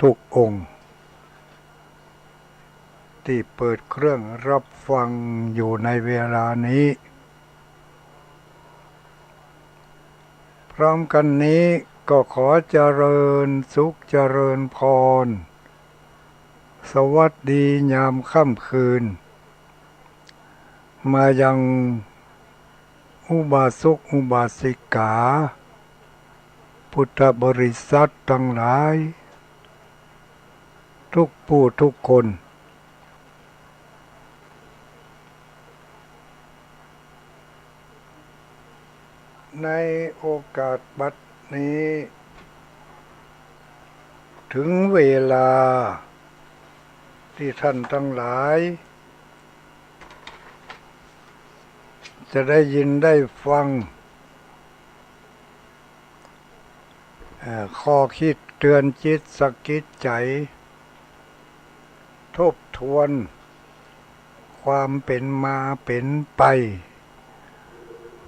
ทุกองค์ที่เปิดเครื่องรับฟังอยู่ในเวลานี้พร้อมกันนี้ก็ขอเจริญสุขเจริญพรสวัสดียามค่ำคืนมายังอุบาสกอุบาสิกาพุทธบริษัททั้งหลายทุกผู้ทุกคนในโอกาสบัดนี้ถึงเวลาที่ท่านทั้งหลายจะได้ยินได้ฟังข้อคิดเตือนจิตสะกิดใจทบทวนความเป็นมาเป็นไป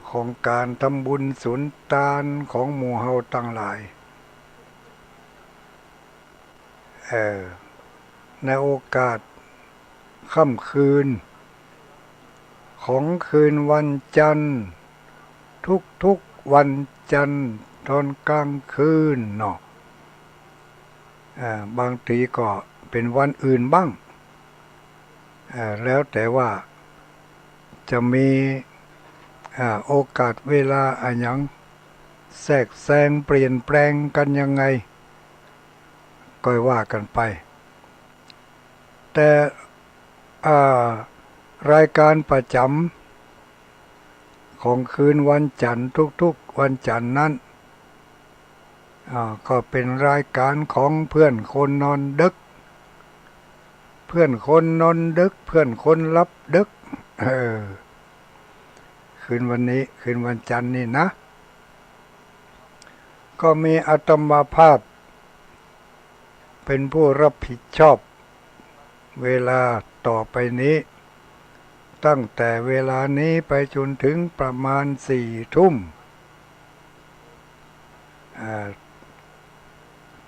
ของการทำบุญสุนทานของหมู่เฮาทั้งหลายในโอกาสค่ำคืนของคืนวันจันทร์ทุกวันจันทร์ตอนกลางคืนเนาะบางทีก็เป็นวันอื่นบ้างแล้วแต่ว่าจะมีโอกาสเวลาอะไรอย่างแทรกแซงเปลี่ยนแปลงกันยังไงก็ว่ากันไปแต่รายการประจำของคืนวันจันทร์ทุกวันจันทร์นั้นก็เป็นรายการของเพื่อนคนนอนดึกเพื่อนคนนอนดึกเพื่อนคนรับดึกคืนวันนี้คืนวันจันทร์นี่นะก็มีอาตมาภาพเป็นผู้รับผิดชอบเวลาต่อไปนี้ตั้งแต่เวลานี้ไปจนถึงประมาณ4 ทุ่ม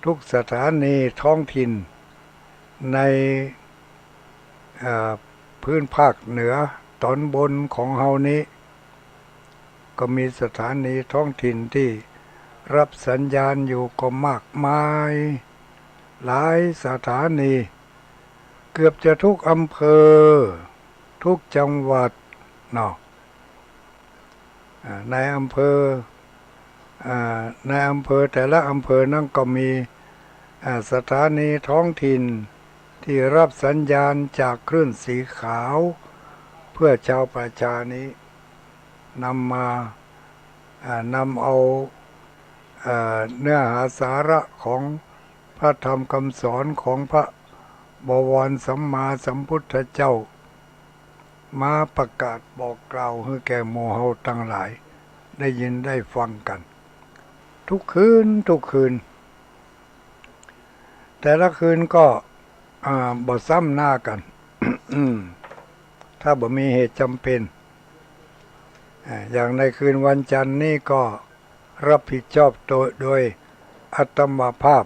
ทุกสถานีท้องถิ่นในพื้นภาคเหนือตอนบนของเฮานี้ก็มีสถานีท้องถิ่นที่รับสัญญาณอยู่ก็มากมายหลายสถานีเกือบจะทุกอำเภอทุกจังหวัดเนาะในอำเภอแต่ละอำเภอนั่นก็มีสถานีท้องถิ่นที่รับสัญญาณจากคลื่นสีขาวเพื่อชาวประชานี้นำเอาเนื้อหาสาระของพระธรรมคำสอนของพระบวรสัมมาสัมพุทธเจ้ามาประกาศบอกกล่าวให้แก่หมู่เฮาทั้งหลายได้ยินได้ฟังกันทุกคืนแต่ละคืนก็บ่ซ้ำหน้ากัน ถ้าบ่มีเหตุจำเป็นอย่างในคืนวันจันทร์นี่ก็รับผิดชอบโดยอาตมาภาพ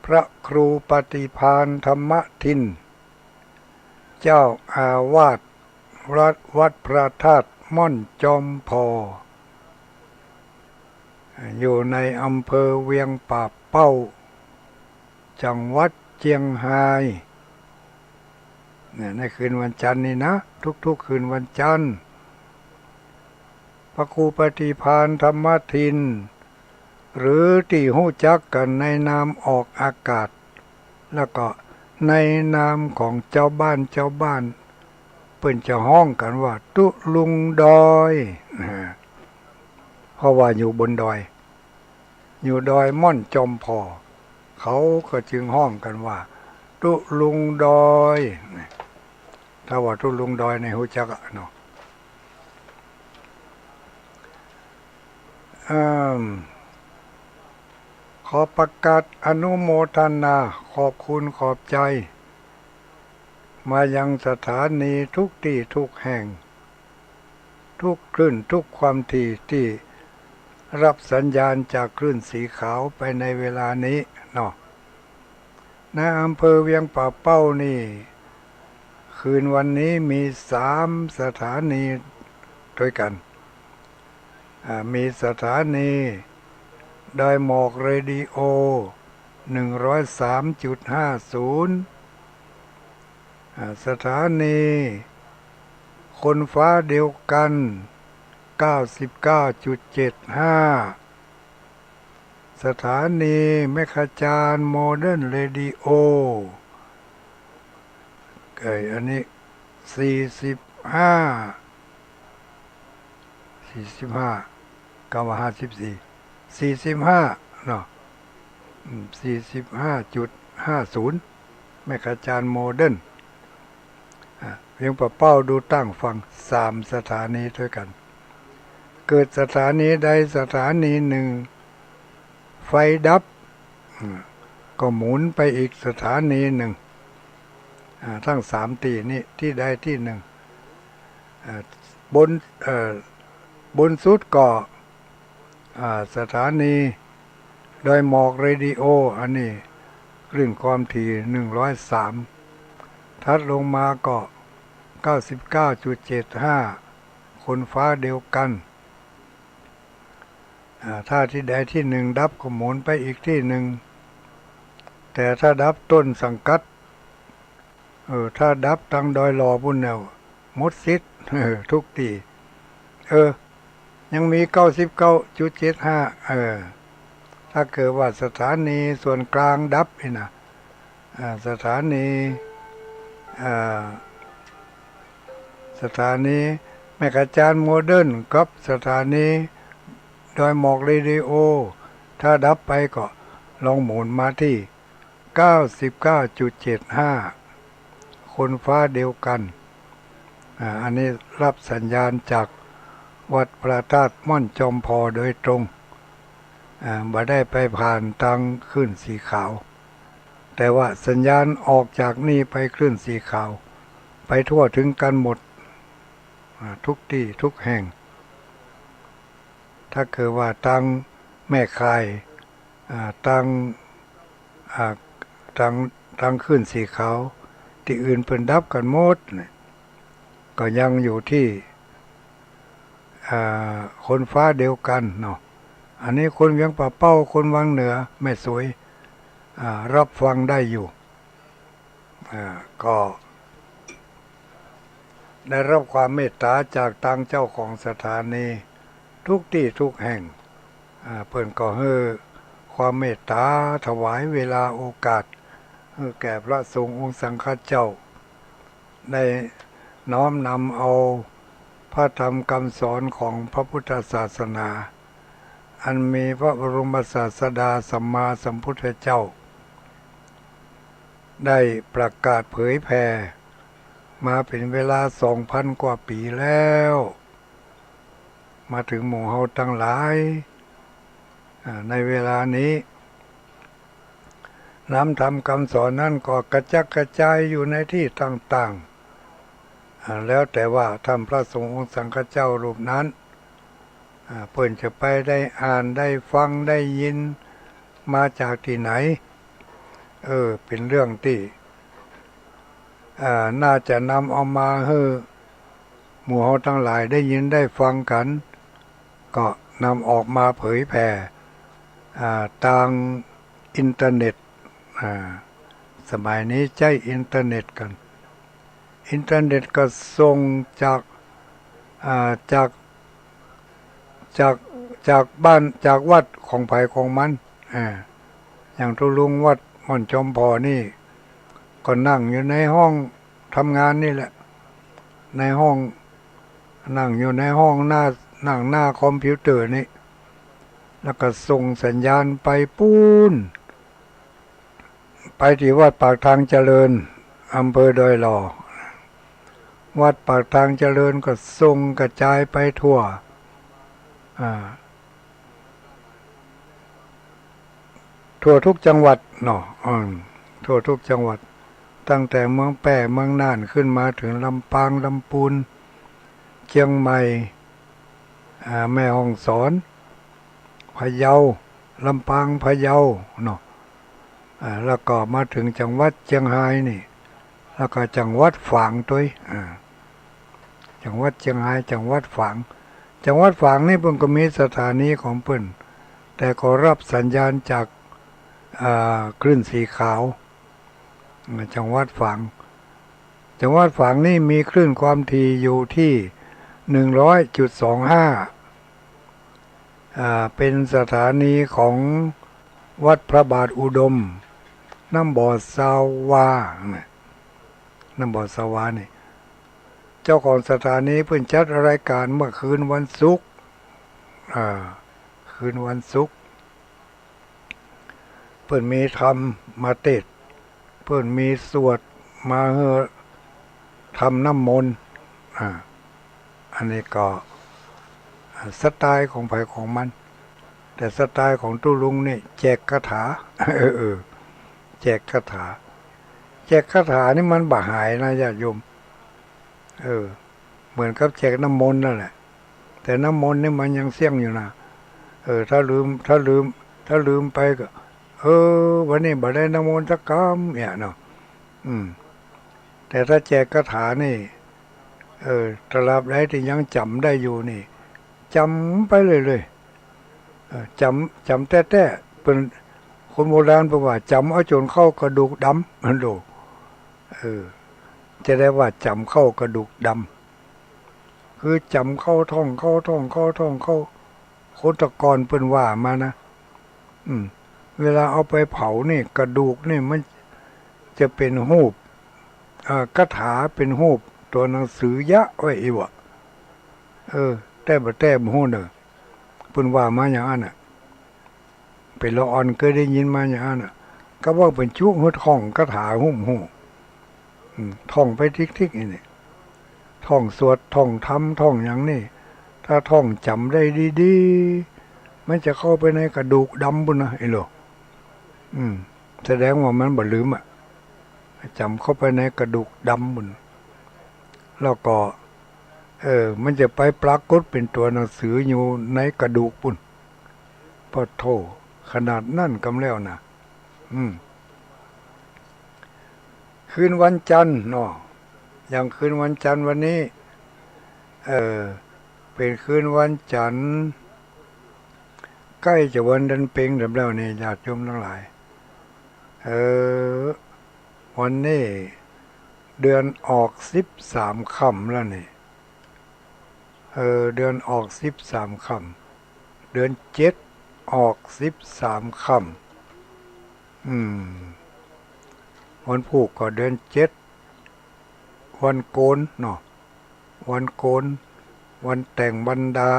พระครูปฏิภาณธรรมทินเจ้าอาวาสวัดพระธาตุม่อนจอมพออยู่ในอำเภอเวียงป่าเป้าจังหวัดเชียงรายในคืนวันจันทร์นี่นะทุกคืนวันจันทร์พระครูปฏิภาณธรรมทินหรือที่ฮู้จักกันในนามออกอากาศแล้วก็ในนามของเจ้าบ้านเพิ่นจะห้องกันว่าตุลุงดอยเพราะว่าอยู่บนดอยอยู่ดอยม่อนจอมพอเขาก็จึงห้องกันว่าตุลุงดอยถ้าว่าตุลุงดอยในฮู้จักเนาะขอประกาศอนุโมทนาขอบคุณขอบใจมายังสถานีทุกที่ทุกแห่งทุกคลื่นทุกความถี่ที่รับสัญญาณจากคลื่นสีขาวไปในเวลานี้เนาะ ณอำเภอเวียงป่าเป้านี่คืนวันนี้มี3 สถานีด้วยกันมีสถานีดอยหมอกเรดิโอ103.50สถานีคนฟ้าเดียวกัน99.75สถานีแมคจารโมเดิร์นเรดิโออันนี้45 45เนาะ45.50แมคจารโมเดิร์นเพียงป่าเป้าดูตั้งฟัง3 สถานีด้วยกันเกิดสถานีใดสถานีหนึ่งไฟดับก็หมุนไปอีกสถานีหนึ่งทั้ง3 ตีนี้ที่ใดที่หนึ่งบนสุดก็สถานีดอยหมอกเรดิโออันนี้คลื่นความถี่103ถัดลงมาก็99.75คนฟ้าเดียวกันถ้าที่ใดที่หนึ่งดับก็หมุนไปอีกที่หนึ่งแต่ถ้าดับต้นสังกัดถ้าดับทางดอยหล่อพุ่นแนวหมดสิทธิ์ทุกตียังมี99.75ถ้าเกิดว่าสถานีส่วนกลางดับนี่นะสถานีแมกจานโมเดิร์นกับสถานีดอยหมอกเรดิโอถ้าดับไปก็ลองหมุนมาที่99.75คนฟ้าเดียวกันอันนี้รับสัญญาณจากวัดพระธาตุม่อนจอมพอโดยตรงบ่ได้ไปผ่านทางคลื่นสีขาวแต่ว่าสัญญาณออกจากนี่ไปคลื่นสีขาวไปทั่วถึงกันหมดทุกที่ทุกแห่งถ้าเกิดว่าทางแม่คายทางคลื่นสีขาวที่อื่นเพิ่นดับกันหมดก็ยังอยู่ที่คนฟ้าเดียวกันเนาะอันนี้คนเวียงป่าเป้าคนวังเหนือแม่สวยรับฟังได้อยู่ก็ได้รับความเมตตาจากทางเจ้าของสถานีทุกที่ทุกแห่งเพิ่นก็ให้ความเมตตาถวายเวลาโอกาสให้แก่พระสงฆ์องค์สังฆเจ้าได้น้อมนำเอาพระธรรมคำสอนของพระพุทธศาสนาอันมีพระบรมศาสดาสัมมาสัมพุทธเจ้าได้ประกาศเผยแผ่มาเป็นเวลา 2,000 กว่าปีแล้วมาถึงหมู่เฮาทั้งหลายในเวลานี้น้ำธรรมคำสอนนั้นก็กระจัดกระจายอยู่ในที่ต่างๆแล้วแต่ว่าท่านพระสงฆ์องค์สังฆเจ้ารูปนั้นเพิ่นจะไปได้อ่านได้ฟังได้ยินมาจากที่ไหนเป็นเรื่องที่น่าจะนำเอามาให้หมู่เฮาทั้งหลายได้ยินได้ฟังกันก็นำออกมาเผยแผ่ทางอินเทอร์เน็ตสมัยนี้ใช้อินเทอร์เน็ตกันอินเทอร์เน็ตก็ส่งจากบ้านจากวัดของไผของมันอย่างทุลุงวัดม่อนจอมพอนี่ก็นั่งอยู่ในห้องทำงานนี่แหละในห้องนั่งอยู่ในห้องนั่งหน้าคอมพิวเตอร์นี่แล้วก็ส่งสัญญาณไปปูนไปที่วัดปากทางเจริญอำเภอดอยหล่อวัดปากทางเจริญก็ส่งกระจายไปทั่วทุกจังหวัดเนาะทั่วทุกจังหวัดตั้งแต่เมืองแป่เมืองน่านขึ้นมาถึงลำปางลำพูนเชียงใหม่แม่ฮ่องสอนพะเยาลำปางพะเยาเนาะ แล้วก็มาถึงจังหวัดเชียงรายนี่แล้วก็จังหวัดฝางด้วยจังหวัดเชียงรายจังหวัดฝางนี่เพิ่นก็มีสถานีของเพิ่นแต่ก็รับสัญญาณจากคลื่นสีขาวจังหวัดฝางนี่มีคลื่นความถี่อยู่ที่100.25เป็นสถานีของวัดพระบาทอุดมน้ำบ่อสาวาน้ำบ่อสาวานี่เจ้าของสถานีเพิ่งจัดรายการเมื่อคืนวันศุกร์คืนวันศุกร์เพิ่นมีธรรมมาเทศน์เพิ่นมีสวดมาเฮอทำน้ำมนต์อันนี้ก็สไตล์ของไผของมันแต่สไตล์ของตุลุงนี่แจกคาถาแจกคาถานี่มันบ่หายนะญาติโยมเหมือนกับแจกน้ำมนต์นั่นแหละแต่น้ำมนต์นี่มันยังเสี่ยงอยู่นะถ้าลืมไปก็วันนี้บ่ได้น้ำมนต์สักคำเนี่ยเนาะแต่ถ้าแจกคาถานี่ตราบใดที่ยังจำได้อยู่นี่จำไปเลยจำแต่เป็นคนโบราณบอกว่าจำเอาจนเข้ากระดูกดำมันดูจะได้ว่าจำเข้ากระดูกดำคือจำเข้าท่องโคตรกรเป็นว่ามานะเวลาเอาไปเผานี่กระดูกนี่มันจะเป็นรูปคาถาเป็นรูปตัวหนังสือยะไว้อีวะแต่บ่ฮู้เด้อเพิ่นว่ามาอย่างนั้นน่ะเป็นละอ่อนเคยได้ยินมาอย่างนั้นน่ะก็ว่าเป็นจุกท่องคาถาหุ่มฮู้ท่องไปทิกๆนี่ท่องสวดท่องธรรมท่องหยังนี่ถ้าท่องจำได้ดีๆมันจะเข้าไปในกระดูกดำพุ่นนะไอ้โลแสดงว่ามันบ่ลืมจำเข้าไปในกระดูกดำพุ่นแล้วก็มันจะไปปรากฏเป็นตัวหนังสืออยู่ในกระดูกปุ่นพอโทขนาดนั่นกำแล้วนะคืนวันจันทร์เนาะอย่างคืนวันจันทร์วันนี้เป็นคืนวันจันทร์ใกล้จะวันเดือนเพ็ญแล้วนี่ญาติโยมทั้งหลายวันนี้เดือนออก13 ค่ำแล้วนี่เดือนออก13 ค่ำเดือน7ออก13 ค่ำวันผูกก็เดือน7วันโกนเนาะวันโกนวันแต่งบรรดา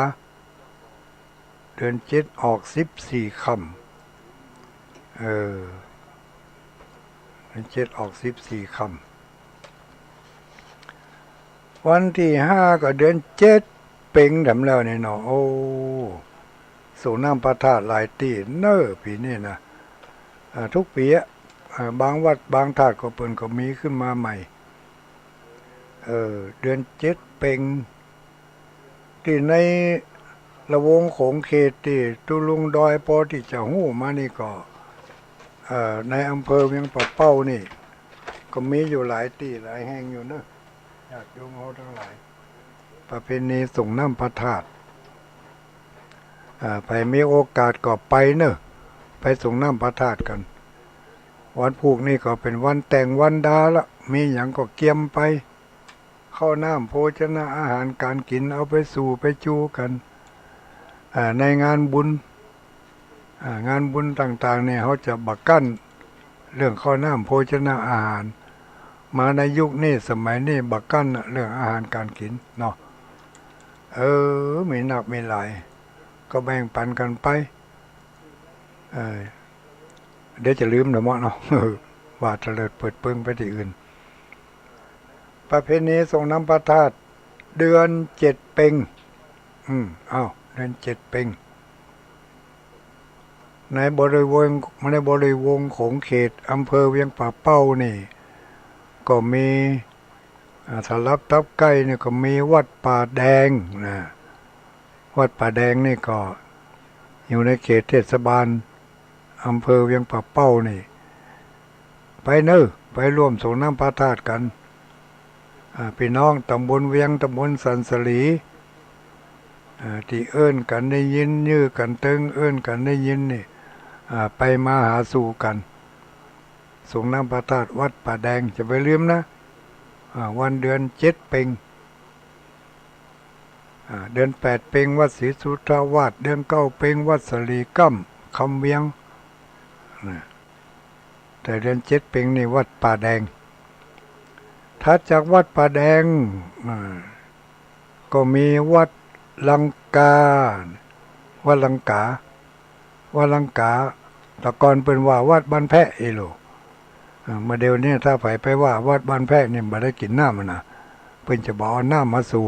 เดือน7ออก14 ค่ำเดือน7ออก14 ค่ำวันที่5ก็เดือน7เพ็งดำแล้วเนี่ยเนาะส่งน้ำพระธาตุหลายตีปีนี้นะทุกปีบางวัดบางธาตุก็เปิ้นก็มีขึ้นมาใหม่เดือน7เพ็งที่ในละวงโขงเขตที่ตุลุงดอยพอที่จะหู้มานี่ก็ในอำเภอเวียงป่าเป้านี่ก็มีอยู่หลายที่หลายแห่งอยู่เนอะญาติโยมเฮาทั้งหลายประเพณีส่งน้ำพระธาตุไปมีโอกาสก็ไปเนอะไปส่งน้ำพระธาตุกันวันผูกนี่ก็เป็นวันแต่งวันดาละมีอย่างก็เกียมไปข้าวน้ำโภชนะอาหารการกินเอาไปสู่ไปจูกันในงานบุญต่างๆเนี่ยเขาจะบักกั้นเรื่องข้าวน้ำโภชนะอาหารมาในยุคนี้สมัยนี้บักกั้นเรื่องอาหารการกินเนาะไม่หนักไม่หลายก็แบ่งปันกันไปเดี๋ยวจะลืมเนาะว่าเตลิดเปิดเปิงไปที่อื่นประเพณีส่งน้ำพระธาตุเดือน7เพ็งเดือน7เพ็งในบริเวณของเขตอำเภอเวียงป่าเป้านี่ก็มีถ้ารับทับใกล้นี่ก็มีวัดป่าแดงนะวัดป่าแดงนี่ก็อยู่ในเขตเทศบาลอำเภอเวียงป่าเป้านี่ ไปเนอะไปร่วมส่งน้ำพระธาตุกันพี่น้องตำบลเวียงตำบลสันสลีที่เอิ้นกันได้ยินยื้อกันเติงเอิ้นกันได้ยินนี่ไปมาหาสู่กันส่งน้ำพระธาตุวัดป่าแดงจะไปลืมนะวันเดือน7 เพ็งเดือน8 เพ็งวัดศรีสุทธาวาสเดือน9 เพ็งวัดสลีกั้มคำเวียงแต่เดือน7 เพ็งนี่วัดป่าแดงถัดจากวัดป่าแดงก็มีวัดลังกาวัดลังกาวัดลังกาแต่ก่อนเป็นว่าวัดบ้านแพะเอโลมาเดี๋ยวนี้ถ้าไปว่าวัดบ้านแพะนี่ไม่ได้กินน้ำมันนะเพิ่นจะบอกน้ำมาสู่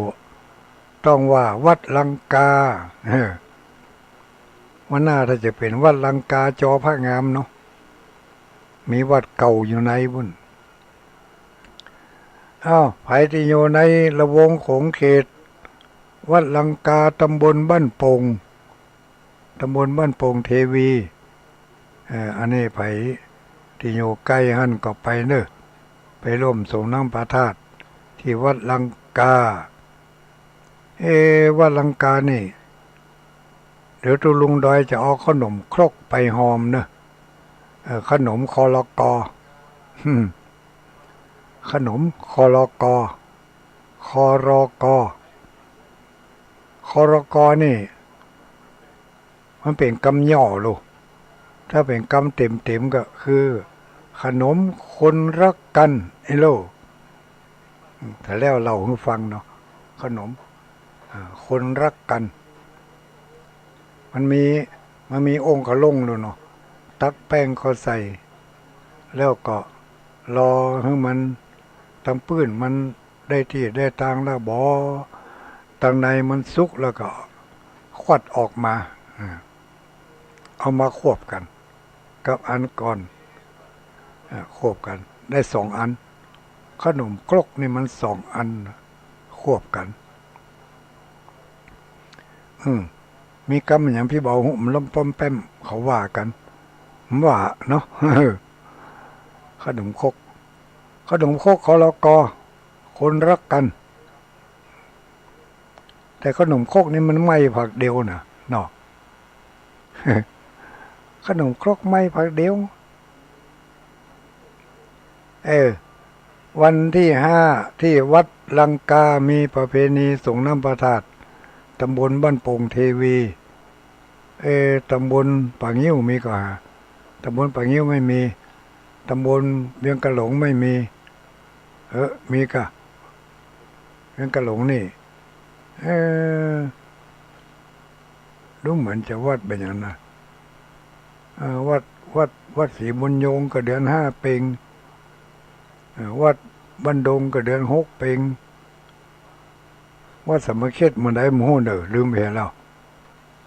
ต้องว่าวัดลังกาว่าหน้าถ้าจะเป็นวัดลังกาจอพระงามเนาะมีวัดเก่าอยู่ในบุญไผที่อยู่ในละวงของเขตวัดลังกาตำบลบ้านโป่งตำบลบ้านโป่งเทวีอันนี้ไผที่อยู่ใกล้หั่นก็ไปเนอะไปร่วมส่งน้ำพระธาตุที่วัดลังกาวัดลังกานี่เดี๋ยวตุลุงดอยจะเอาขนมครกไปหอมเนอะขนมคอลกอขนมคอลกอคอรอกอคอรอกอนี่มันเป็นคำย่อลูกถ้าเป็นคำเต็มก็คือขนมคนรักกันไอ้โลแต่แล้วเราให้ฟังเนาะขนมคนรักกันมันมีองค์ขลุ่งด้วยเนาะตักแป้งเขาใส่แล้วก็รอให้มันทำปื้นมันได้ที่ได้ทางแล้วบอตังในมันสุกแล้วก็ควัดออกมาเอามาควบกันกับอันก่อนควบกันได้2 อันขนมครกนี่มัน2 อันควบกันมีกำอย่างพี่เบาหุ่มล้มป้อมแป้มเขาว่ากันผมว่าเนาะขนมครกคอลกอคนรักกันแต่ขนมครกนี่มันไม่ผักเดียวนะเนาะขนมครกไม่ผักเดียววันที่5ที่วัดลังกามีประเพณีส่งน้ำพระธาตุตำบลบ้านโป่งเทวีตำบลป่างิ้วมีก็ตำบลป่างิ้วไม่มีตำบลเวียงกะหลงไม่มีมีก็เวียงกะหลงนี่ดูเหมือนจะวัดเป็นอย่างนั้นวัดศรีบุญยงก็เดือน5 เพ็งวัดบ้านดงก็เดือน6 เพ็งวัดสมณเขตมันได้โมโหเด้อลืมไปแล้ว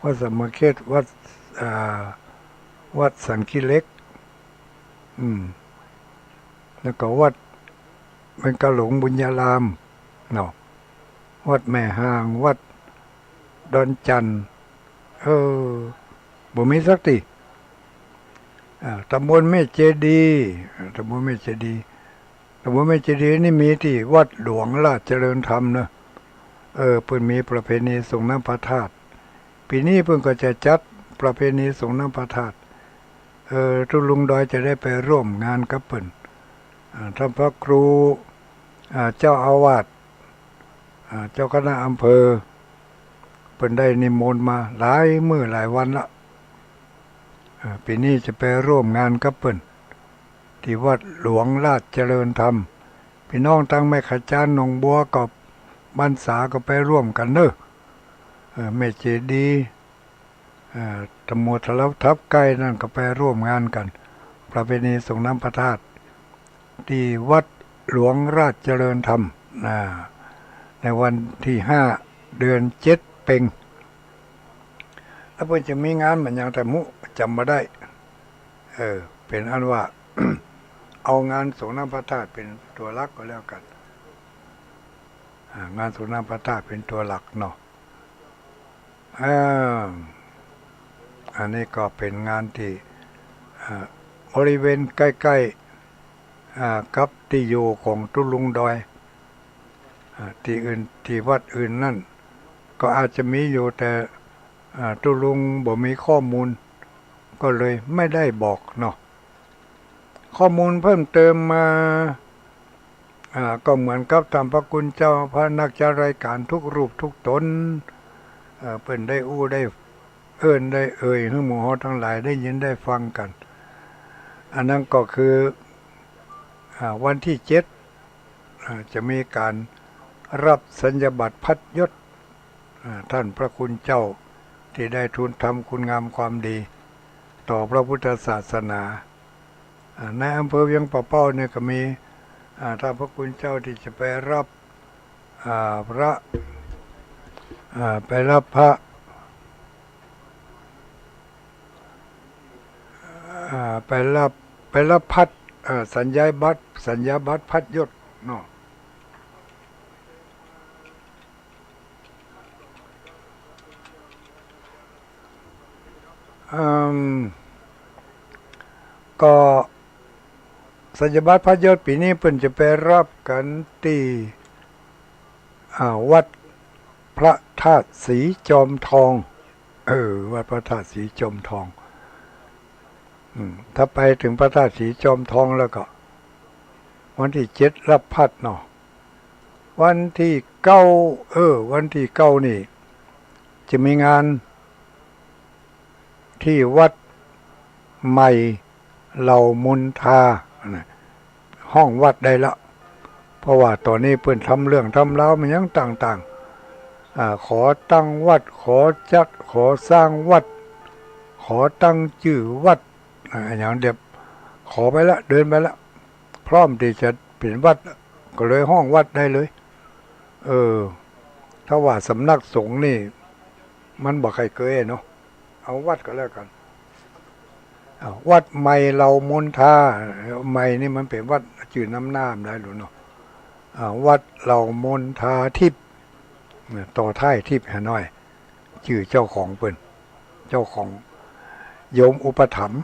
วัดสมณเขตวัดสันขี้เล็กแล้วก็วัดเป็นกะหลงบุญญารามเนาะวัดแม่ห่างวัดดอนจันทร์บ่มีสักทีตำบลแม่เจดีตำบลแม่เจดีนี่มีที่วัดหลวงราชเจริญธรรมนะเพิ่นมีประเพณีส่งน้ำพระธาตุปีนี้เพิ่นก็จะจัดประเพณีส่งน้ำพระธาตุทุลุงดอยจะได้ไปร่วมงานกับเพิ่นท่านพระครูเจ้าอาวาสเจ้าคณะอำเภอเพิ่นได้นิมนต์มาหลายมื้อหลายวันละปีนี้จะไปร่วมงานกับเพิ่นที่วัดหลวงราชเจริญธรรมพี่น้องทั้งแม่ขจานหนองบัวกับบ้านสาก็ไปร่วมกันเนอะแม่เจดีตำบลทะเลทับใกล้นั่นก็ไปร่วมงานกันประเพณีส่งน้ำพระธาตุที่วัดหลวงราชเจริญธรรมในวันที่5 เดือน 7 เพ็งแล้วเพิ่นจะมีงานเหมือนอย่างแต่มุจำมาได้เป็นอันว่า เอางานส่งน้ำพระธาตุเป็นตัวหลักก็แล้วกันงานส่งน้ำพระธาตุเป็นตัวหลักเนาะอันนี้ก็เป็นงานที่บริเวณใกล้ กับที่อยู่ของตุลุงดอยที่อื่นที่วัดอื่นนั่นก็อาจจะมีอยู่แต่ตุลุงบ่มีข้อมูลก็เลยไม่ได้บอกเนาะข้อมูลเพิ่มเติมมาก็เหมือนกับธรรมพระคุณเจ้าพระนักจารายการทุกรูปทุกตนเพิ่นได้อู้ได้ได้เอ่ยให้หมู่เฮาทั้งหลายได้ยินได้ฟังกันอันนั้นก็คือวันที่7จะมีการรับสัญญาบัตรพัดยศท่านพระคุณเจ้าที่ได้ทูลทำคุณงามความดีต่อพระพุทธศาสนาในอำเภอเวียงป่าเป้าเนี่ยก็มีท่านพระคุณเจ้าที่จะไปรับพระไปรับพระไปรับพัดสัญญาบัตรพัดยศเนาะก็สัญญาบัตรพัดยศปีนี้เพิ่นจะไปรับกันที่วัดพระธาตุสีจอมทองวัดพระธาตุสีจอมทองถ้าไปถึงพระธาตุสีจอมทองแล้วก็วันที่7รับพัดเนาะวันที่วันที่9นี่จะมีงานที่วัดใหม่เหล่ามุนทาห้องวัดได้ละเพราะว่าตอนนี้เพิ่นทำเรื่องทำราวมันยังต่างๆขอตั้งวัดขอสร้างวัดขอตั้งชื่อวัดอย่างเดียวขอไปละเดินไปละพร้อมที่จะเป็นวัดก็เลยห้องวัดได้เลยถ้าว่าสำนักสงฆ์นี่มันบ่ใครเคยเนาะเอาวัดก็แล้วกันวัดใหม่เรามนทาใหม่นี่มันเป็นวัดจื่อน้ำได้หรือเนาะวัดเรามนทาทิพย์ต่อท้ายทิพย์หน่อยชื่อเจ้าของเปิ้นเจ้าของโยมอุปถัมภ์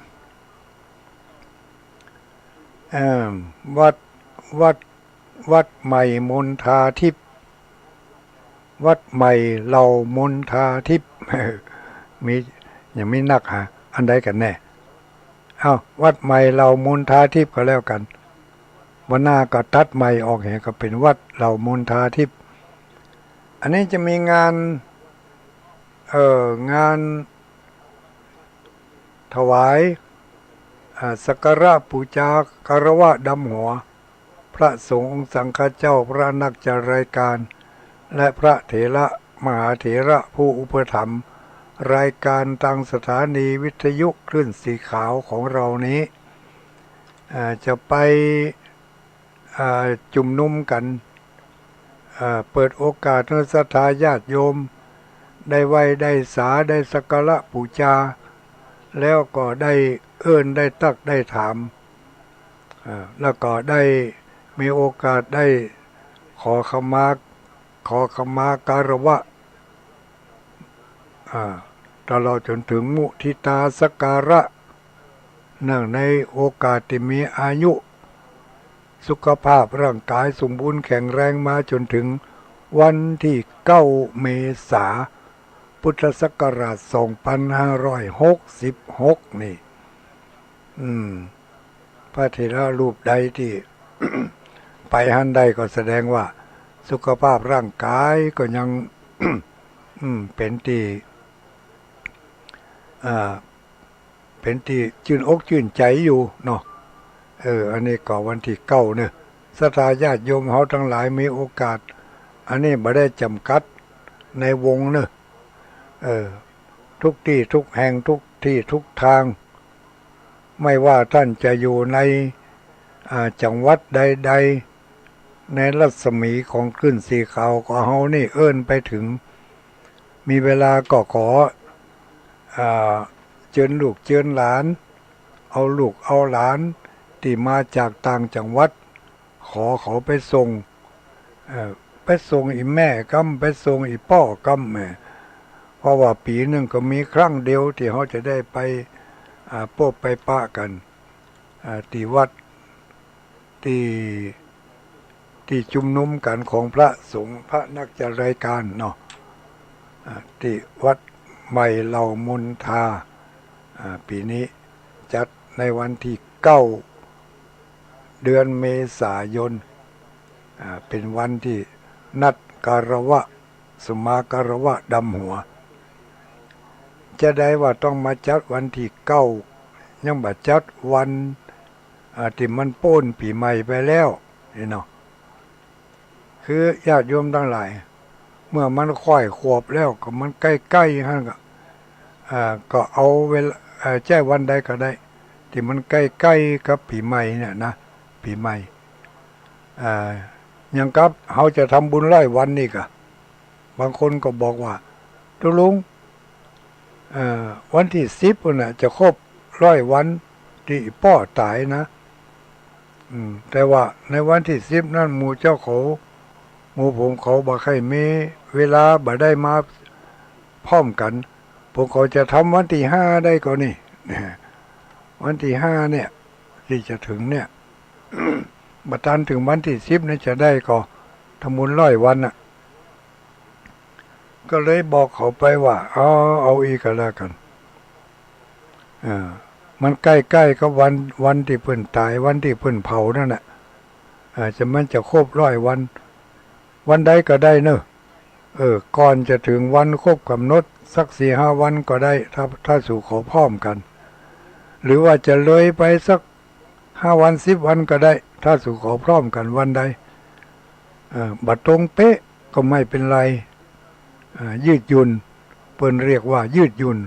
วัดใหม่มนทาทิพย์วัดใหม่เรามนทาทิพย์มียังไม่นักอันใดกันแน่วัดใหม่เรามนทาทิพย์ก็แล้วกันวันหน้าก็ตัดใหม่ออกเห็นก็เป็นวัดเรามนทาทิพย์อันนี้จะมีงานถวายสักการะปูชาคารวะดำหัวพระสงฆ์สังฆเจ้าพระนักจารายการและพระเถระมหาเถระผู้อุปถัมภ์รายการทางสถานีวิทยุคลื่นสีขาวของเรานี้จะไปจุมนุมกันเปิดโอกาสให้ศรัทธาญาติโยมได้ไหว้ได้สาได้สักการะบูชาแล้วก็ได้ได้ตักได้ถามแล้วก็ได้มีโอกาสได้ขอขมาการวะตลอดจนถึงมุทิตาสักการะเนื่องในโอกาสที่มีอายุสุขภาพร่างกายสมบูรณ์แข็งแรงมาจนถึงวันที่9 เมษายนพุทธศักราช2566นี่พระเถระรูปใดที่ ไปหันใดก็แสดงว่าสุขภาพร่างกายก็ยัง เป็นที่ชื่นอกชื่นใจอยู่เนาะอันนี้ก็วันที่9เนี่ยศรัทธาญาติโยมเฮาทั้งหลายมีโอกาสอันนี้บ่ได้จำกัดในวงเนอะทุกที่ทุกแห่งทุกที่ทุกทางไม่ว่าท่านจะอยู่ในจังหวัดใดๆในรัศมีของคลื่นสีขาวก็เฮานี่ไปถึงมีเวลาก็ขอเชิญลูกเชิญหลานเอาลูกเอาหลานที่มาจากต่างจังหวัดขอเขาไปส่งอีแม่กำไปส่งอีพ่อกำเพราะว่าปีหนึ่งก็มีครั้งเดียวที่เขาจะได้ไปพบไปปะกันที่วัด ที่ที่ชุมนุมกันของพระสงฆ์พระนักจัดรายการเนาะที่วัดใหม่เหล่ามนทาปีนี้จัดในวันที่9 เดือนเมษายนเป็นวันที่นัดการวะสมาการวะดำหัวจะได้ว่าต้องมาจัดวันที่9ยังบ่จัดวันที่มันโป้นปีใหม่ไปแล้วเนาะคือญาติโยมทั้งหลายเมื่อมันค่อยขวบแล้วก็มันใกล้ๆฮะก็เอาเวลาแจ้วันใดก็ได้ที่มันใกล้ๆกับปีใหม่เนี่ยนะปีใหม่อย่างกับเขาจะทำบุญ100 วันนี่ก็บางคนก็บอกว่าทุลุงวันที่10น่ะจะครบ100 วันที่พ่อตายนะแต่ว่าในวันที่10นั้นหมู่เจ้าเขาหมู่ผมเขาบ่ให้มีเวลาบ่ได้มาพร้อมกันพวกเขาจะทำวันที่5ได้ก็นี่วันที่5เนี่ยที่จะถึงเนี่ย บัดทันถึงวันที่10นี่จะได้ก็ทำบุญ100 วันน่ะก็เลยบอกเขาไปว่าเอาอีกก็แล้วกันมันใกล้ๆกับวันที่เพิ่นตายวันที่เพิ่นเผานั่นแหละมันจะครบ100 วันวันใดก็ได้เนอะก่อนจะถึงวันครบกำหนดสัก4-5 วันก็ได้ถ้าสู่ขอพร้อมกันหรือว่าจะเลยไปสัก5 วัน10 วันก็ได้ถ้าสู่ขอพร้อมกันวันใดบัดตรงเป๊ะก็ไม่เป็นไรยืดหยุ่นเปิ้นเรียกว่ายืดหยุ่น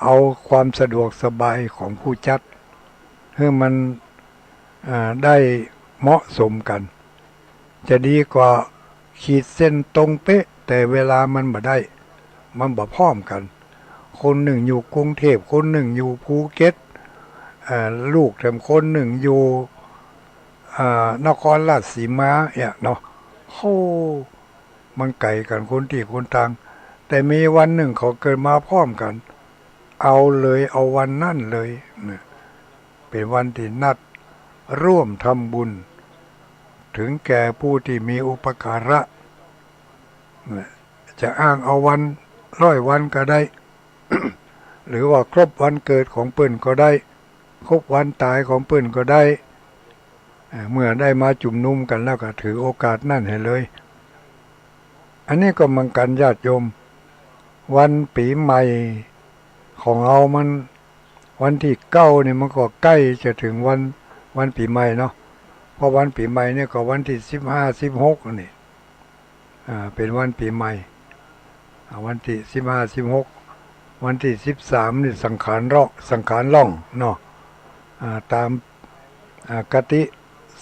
เอาความสะดวกสบายของผู้จัดให้มันได้เหมาะสมกันจะดีกว่าขีดเส้นตรงเป๊ะแต่เวลามันบ่ได้มันบ่พร้อมกันคนหนึ่งอยู่กรุงเทพคนหนึ่งอยู่ภูเก็ตลูกแต่คนหนึ่งอยู่นครราชสีมาเนาะมันไกลกันคนที่คนต่างแต่มีวันหนึ่งเขาเกิดมาพร้อมกันเอาเลยเอาวันนั่นเลยเป็นวันที่นัดร่วมทำบุญถึงแก่ผู้ที่มีอุปการะจะอ้างเอาวัน100 วันก็ได้ หรือว่าครบวันเกิดของเปิ้นก็ได้ครบวันตายของเปิ้นก็ได้เมื่อได้มาจุ่มนุมกันแล้วก็ถือโอกาสนั่นให้เลยอันนี้ก็เหมือนกันญาติโยมวันปีใหม่ของเรามันวันที่9นี่มันก็ใกล้จะถึงวันปีใหม่เนาะเพราะวันปีใหม่เนี่ยก็วันที่15-16นี่เป็นวันปีใหม่วันที่15-16วันที่13นี่สังขารล่องเนาะตามกติ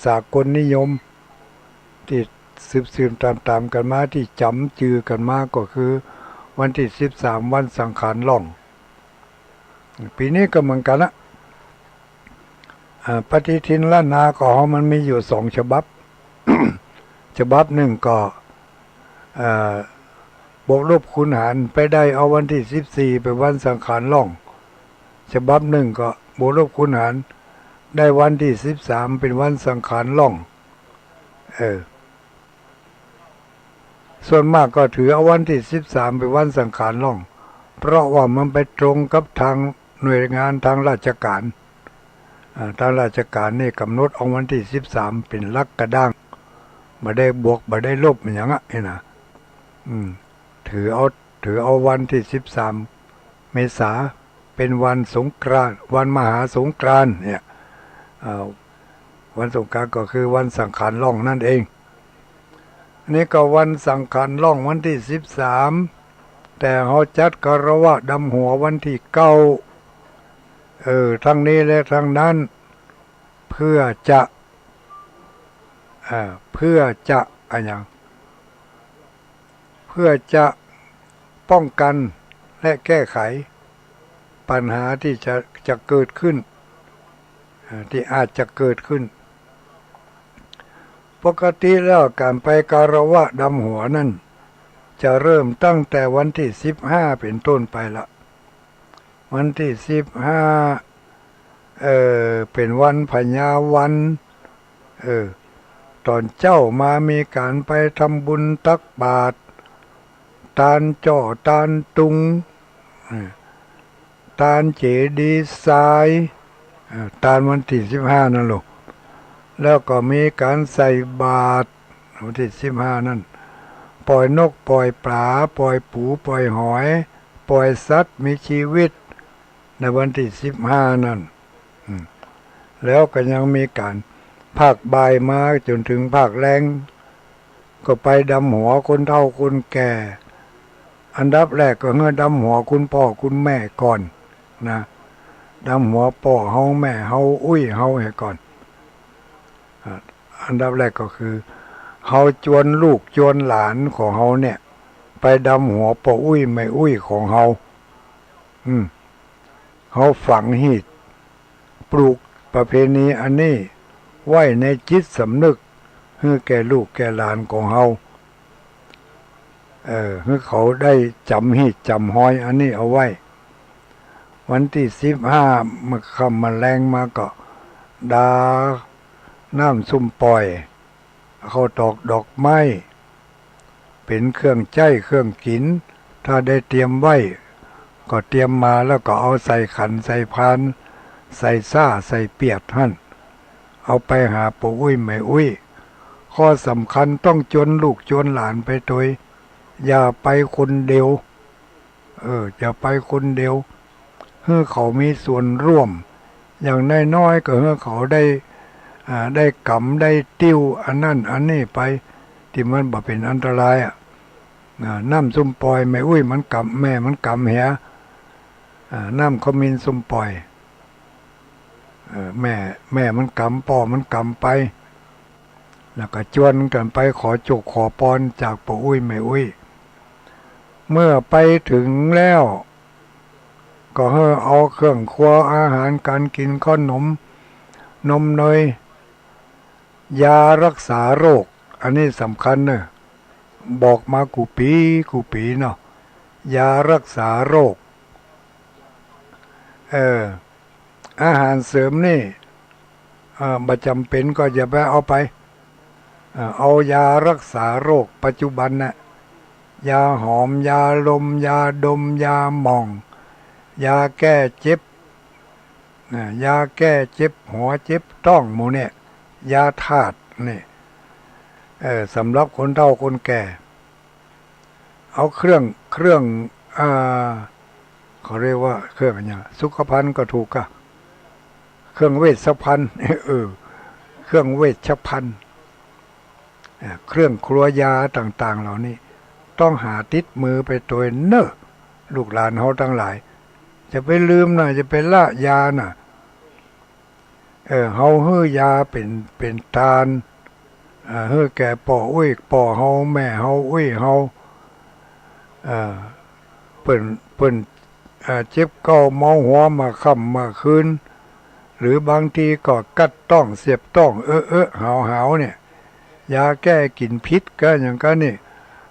สากลนิยมที่สืบตามกันมาที่จำจือกันมาก็คือวันที่13วันสังขารล่องปีนี้ก็เหมือนกันละปฏิทินล้านนาของมันมีอยู่2 ฉบับ ฉบับหนึ่งก็บวกลบคูณหารไปได้เอาวันที่14เป็นวันสังขารล่องฉบับหนึ่งก็บวกลบคูณหารได้วันที่13เป็นวันสังขารล่องส่วนมากก็ถือเอาวันที่13เป็นวันสังขารล่องเพราะว่ามันไปตรงกับทางหน่วยงานทางราชการทางราชการนี่กำหนดเอาวันที่13เป็นลักกระด้างบ่ได้บวกบ่ได้ลบอย่างนั้นนะถือเอาวันที่13เมษาเป็นวันสงกรานต์วันมหาสงกรานต์เนี่ยวันสงกรานต์ก็คือวันสังขารล่องนั่นเองนี่ก็วันสังขารล่องวันที่13แต่เขาจัดกรวะดำหัววันที่9ทั้งนี้และทั้งนั้นเพื่อจะป้องกันและแก้ไขปัญหาที่จะเกิดขึ้นที่อาจจะเกิดขึ้นปกติแล้วการไปการวะดำหัวนั้นจะเริ่มตั้งแต่วันที่15เป็นต้นไปละวันที่15เป็นวันพญาวัน เออตอนเจ้ามามีการไปทำบุญตักบาตรตานจ่อตานตุงตานเจดีย์ทรายตานวันที่15นั่นลูกแล้วก็มีการใส่บาตรวันที่15นั่นปล่อยนกปล่อยปลาปล่อยปูปล่อยหอยปล่อยสัตว์มีชีวิตในวันที่15นั่นแล้วก็ยังมีการภาคบ่ายมาจนถึงภาคแรงก็ไปดำหัวคนเฒ่าคนแก่อันดับแรกก็เงือดำหัวคุณพ่อคุณแม่ก่อนนะดำหัวพ่อเฮาแม่เฮาอุ้ยเฮาให้ก่อนอันดับแรกก็คือเฮาจวนลูกจวนหลานของเฮาเนี่ยไปดำหัวพ่ออุ้ยแม่อุ้ยของเฮาเฮาฝังหีดปลูกประเพณีอันนี้ไว้ในจิตสำนึกให้แก่ลูกแก่หลานของเฮาให้เขาได้จำหีดจำห้อยอันนี้เอาไว้วันที่15มาค่ำมาแรงมาก็ดาน้ำซุ่มปล่อยเขาตอกดอกไม้เป็นเครื่องใจเครื่องกินถ้าได้เตรียมไว้ก็เตรียมมาแล้วก็เอาใส่ขันใส่พานใส่ซ่าใส่เปียดหั่นเอาไปหาปู่อุ้ยแม่อุ้ยข้อสำคัญต้องจวนลูกจวนหลานไปโดยอย่าไปคนเดียวอย่าไปคนเดียวให้เขามีส่วนร่วมอย่างน้อยๆก็ให้เขาได้กำได้ติ้วอันนั้นอันนี้ไปที่มันบ่เป็นอันตรายน้ำซุ่มปล่อยแม่อุ้ยมันกำแม่มันกำเหียน้ำขมิ้นซุ่มปล่อยแม่มันกำพ่อมันกำไปแล้วก็จวนกันไปขอจุกขอพรจากปู่อุ้ยแม่อุ้ยเมื่อไปถึงแล้วก็ให้เอาเครื่องครัวอาหารการกินขนมนมเนยยารักษาโรคอันนี้สำคัญเนอะบอกมากูปีเนาะยารักษาโรคอาหารเสริมนี่ประจำเป็นก็อย่าไปเอาไปเอายารักษาโรคปัจจุบันน่ะยาหอมยาลมยาดมยาหม่องยาแก้เจ็บยาแก้เจ็บหัวเจ็บท้องหมูเนี่ยยาธาตุนี่สำหรับคนเฒ่าคนแก่เอาเครื่องเขาเรียกว่าเครื่องอะไรสุขภัณฑ์ก็ถูกอะเครื่องเวชภัณฑ์เครื่องเวชภัณฑ์เครื่องครัวยาต่างๆเหล่านี้ต้องหาติดมือไปตัวเนอะลูกหลานเขาทั้งหลายจะไปลืมนะจะไปละยาน่ะเฮาเฮือยาเป็นทานเฮือแก่ป่ออุ้ยป่อเฮาแม่เฮาอุ้ยเฮาเปิ้นเจ็บเก้าเมาหัวมาค่ำมาคืนหรือบางทีก็กัดต้องเสียบต้องหาวเนี่ยยาแก้กลิ่นพิษก็อย่างกันนี่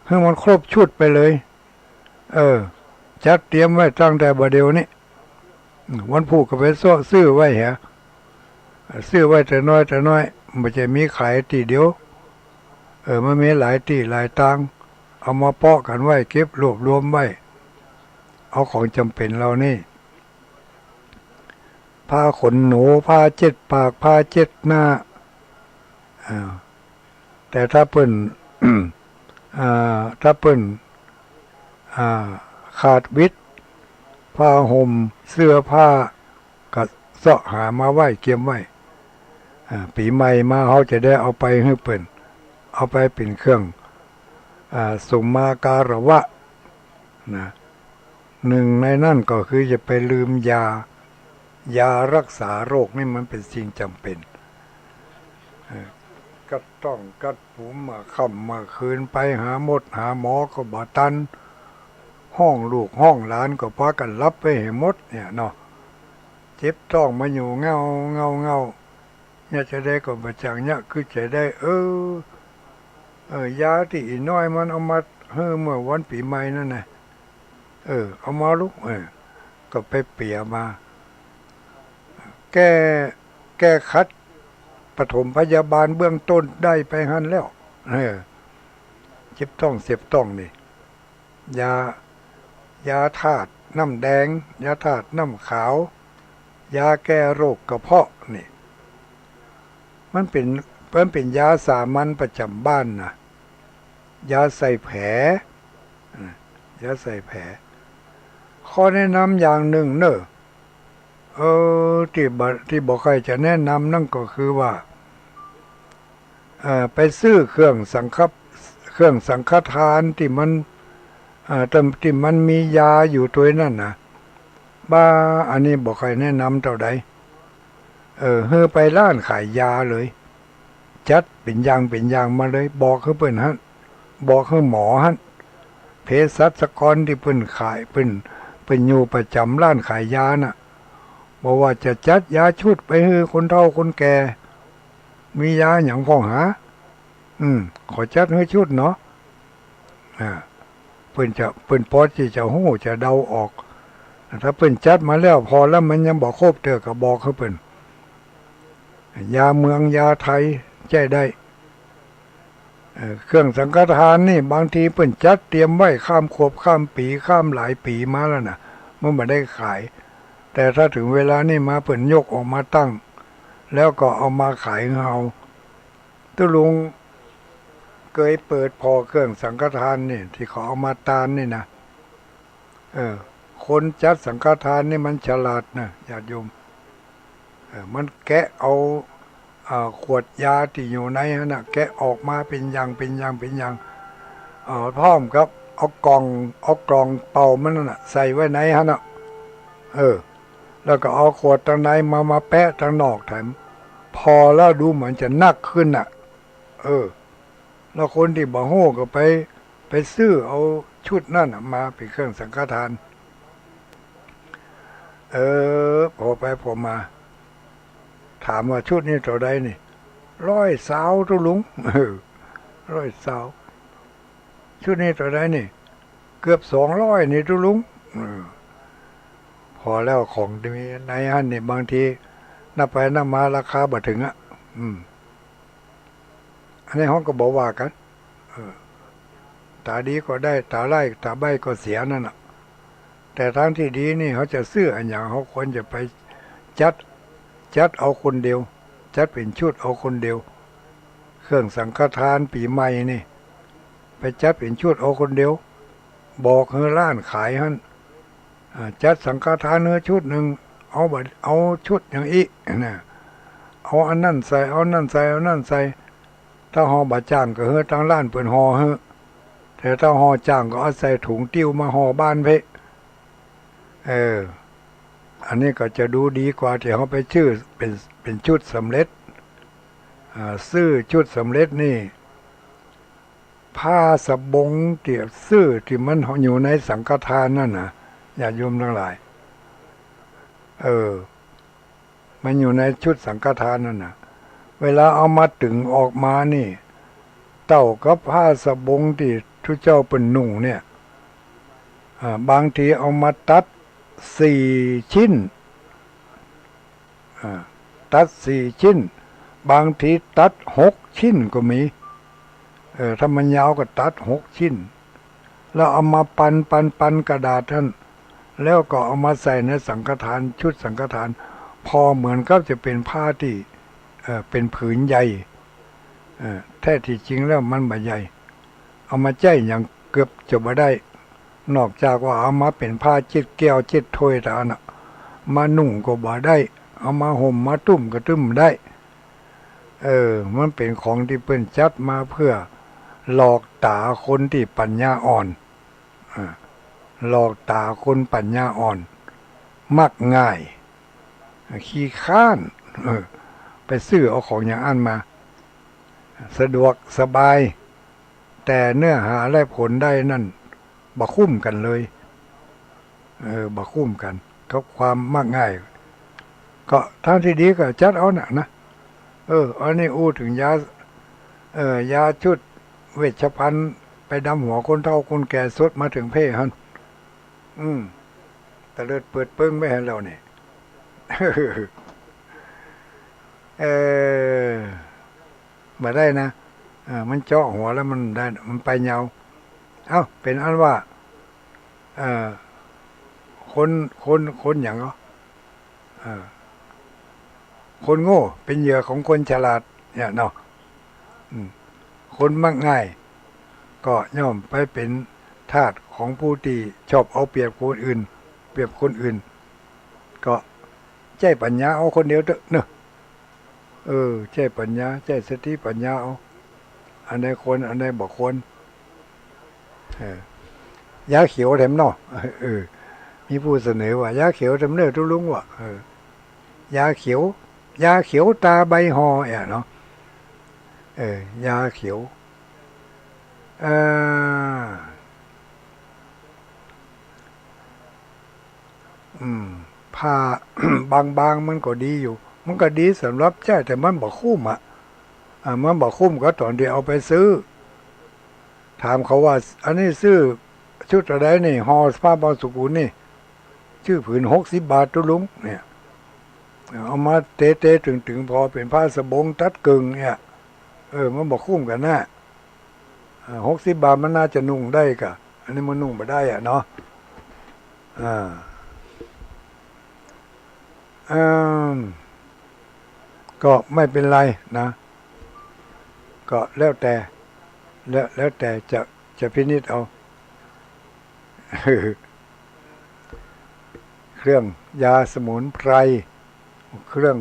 ให้มันครบชุดไปเลยจัดเตรียมไว้ตั้งแต่บัดเดี๋ยวนี้วันพูดก็ไปซื้อไว้ฮะซื้อไว้แต่น้อยไม่ใช่มีขายตีเดียวมันมีหลายตีหลายตังเอามาเปาะกันไว้เก็บรวบรวมไว้เอาของจำเป็นเรานี่ผ้าขนหนูผ้าเจ็ดปากผ้าเจ็ดหน้าแต่ถ้าเปิ้นขาดวิทย์ผ้าห่มเสื้อผ้าก็เสาะหามาไว้เก็บไว้ปีใหม่มาเขาจะได้เอาไปให้เปิ้นเอาไปเป็นเครื่องสุมาการวะนะหนึ่งในนั่นก็คือจะไปลืมยารักษาโรคนี่มันเป็นสิ่งจำเป็นก็ต้องกัดผมมาค่ำมาคืนไปหาหมดหาหมอก็บ่ตันห้องลูกห้องหลานก็พากันรับไปให้หมดเนี่ยเนาะเจ็บท้องมาอยู่เงาเนี่ยจะได้ก็มาจังเนี่ยคือจะได้ยาที่อีน้อยมันเอามาเมื่อวันปีใหม่นั่นน่ะเอามาลูกก็ไปเปียมาแก้คัด ปฐมพยาบาลเบื้องต้นได้ไปหันแล้วเจ็บต้องเสียบต้องนี่ยาธาตุน้ำแดงยาธาตุน้ำขาวยาแก้โรคกระเพาะนี่มันเป็นยาสามัญประจำบ้านนะยาใส่แผลยาใส่แผลข้อแนะนำอย่างหนึ่งเนอะที่บอกใครจะแนะนำนั่นก็คือว่าไปซื้อเครื่องสังฆทานที่มันมียาอยู่ตัวนั่นนะบ้าอันนี้บอกใครแนะนำเท่าใดเฮ้อไปร้านขายยาเลยจัดเป็นอย่างมาเลยบอกให้เปิ้นฮะบอกให้หมอฮะเภสัชกรที่เปิ้นขายเปิ้นอยู่ประจำร้านขายยาน่ะบอกว่าจะจัดยาชุดไปให้คนเฒ่าคนแก่มียาอย่างพ้องหาขอจัดให้ชุดเนาะเปิ้นพอที่จะหู้จะเดาออกถ้าเปิ้นจัดมาแล้วพอแล้วมันยังบอกครบเด้อก็บอกเขาเปิ้นยาเมืองยาไทยใจได้เครื่องสังฆทานนี่บางทีเปิ้นจัดเตรียมไว้ข้ามขวบข้ามปีข้ามหลายปีมาแล้วน่ะมันไม่ได้ขายแต่ถ้าถึงเวลานี่มาเปิ้นยกออกมาตั้งแล้วก็เอามาขายเฮาตัวลุงเคยเปิดพอเครื่องสังฆทานนี่ที่เขาเอามาตานนี่นะคนจัดสังฆทานนี่มันฉลาดนะญาติโยมมันแกะเอาขวดยาที่อยู่ในนั้นนะแกะออกมาเป็นอย่างพร้อมครับเอากล่องเป่ามันน่ะใส่ไว้ในฮะนะแล้วก็เอาขวดทางในมาแปะทางนอกแถมพอแล้วดูเหมือนจะนักขึ้นน่ะแล้วคนที่บ่ฮู้ก็ไปซื้อเอาชุดนั่นมาเป็นเครื่องสังฆทานพอไปพอมาถามว่าชุดนี้เท่าใดนี่100 ทุลุง100ชุดนี้เท่าใดนี่เกือบ200นี่ทุลุงพอแล้วของที่มีในอันนี่บางทีนับไปนับมาราคาบ่ถึงอันนี้ห้องก็บอกว่ากันตาดีก็ได้ตาไล่ตาใบก็เสียนั่นน่ะแต่ทางที่ดีนี่เขาจะซื้ออันอย่างเขาควรจะไปจัดเอาคนเดียวจัดเป็นชุดเอาคนเดียวเครื่องสังฆทานปีใหม่นี่ไปจัดเป็นชุดเอาคนเดียวบอกให้ร้านขายหั่นจัดสังฆทานเนื้อชุดหนึ่งเอาชุดอย่างอีกนะเอาอันนั่นใส่เอานั่นใส่ถ้าห่อบาจ้างก็เฮ้ทางร้านเปิดห่อเฮ้แต่ถ้าห่อจ้างก็เอาใส่ถุงติ้วมาห่อบ้านเพอันนี้ก็จะดูดีกว่าที่เขาไปชื่อเป็นชุดสำเร็จซื้อชุดสำเร็จนี่ผ้าสบงเตี่ยซื้อที่มันอยู่ในสังฆทานนั่นนะญาติโยมทั้งหลายมันอยู่ในชุดสังฆทานนั่นนะเวลาเอามาตึงออกมานี่เต้ากับผ้าสบงที่ทุกเจ้าเป็นนุ่งเนี่ยบางทีเอามาตัด4 ชิ้นบางทีตัด6 ชิ้นก็มีถ้ามันยาวก็ตัด6 ชิ้นแล้วเอามาปันกระดาษท่านแล้วก็เอามาใส่ในสังฆทานชุดสังฆทานพอเหมือนกับจะเป็นผ้าที่เป็นผืนใหญ่แท้ที่จริงแล้วมันไม่ใหญ่เอามาใจอย่างเกือบจะไม่ได้นอกจากว่าเอามาเป็นผ้าเจ็ดแก้วเจ็ดถ้วยแต่อันมานุ่งก็บ่ได้เอามาห่มมาตุ้มก็ตุ้มได้มันเป็นของที่เปิ้นจัดมาเพื่อหลอกตาคนที่ปัญญาอ่อนหลอกตาคนปัญญาอ่อนมักง่ายขี้ข้านไปซื้อเอาของอย่างอันมาสะดวกสบายแต่เนื้อหาและผลได้นั่นบ่คุ้มกันเลยบ่คุ้มกันกับความมักง่ายก็ทางที่ดีก็จัดเอาน่ะนะอันนี้ถึงยาชุดเวชภัณฑ์ไปดำหัวคนเฒ่าคนแก่สดมาถึงเพหั่นแต่เลือดเปิดเปิ้งไม่เห็นแล้วนี่ เออมาได้นะมันเจาะหัวแล้วมันได้มันไปเงาเอ้าเป็นอันว่าเออคนอย่างก็เออคนโง่เป็นเหยื่อของคนฉลาดเนี่ยเนาะอืมคนมักง่ายก็ย่อมไปเป็นทาสของผู้ที่ชอบเอาเปรียบคนอื่นเปรียบคนอื่นก็ใช้ปัญญาเอาคนเดียวเถอะเนอะใช้ปัญญาใช้สติปัญญาเอาอันใดคนอันใดบอกคนเออยาเขียวแถมเนาะเออมีผู้เสนอว่ายาเขียวแถมเนอทุลุงว่ะยาเขียวยาเขียวตาใบหอเนาะยาเขียวเอ่อผ้า บางมันก็ดีอยู่มันก็ดีสำหรับใช้แต่มันบอกคุ้มมันบอกคุ้มก็ตอนที่เอาไปซื้อถามเขาว่าอันนี้ซื้อชุดอะไรนี่ห่อผ้าบางสุกุลนี่ชื่อผืน60 บาทตุลุงเนี่ยเอามาเตะถึงพอเป็นผ้าสบงตัดกึ่งเนี่ยมันบอกคุ้มกันนะ60 บาทมันน่าจะนุ่งได้กะอันนี้มันนุ่งไม่ได้เนาะอ่าก็ไม่เป็นไรนะก็แล้วแต่แล้วแต่จะพินิจเอา เครื่องยาสมุนไพรเครื่อง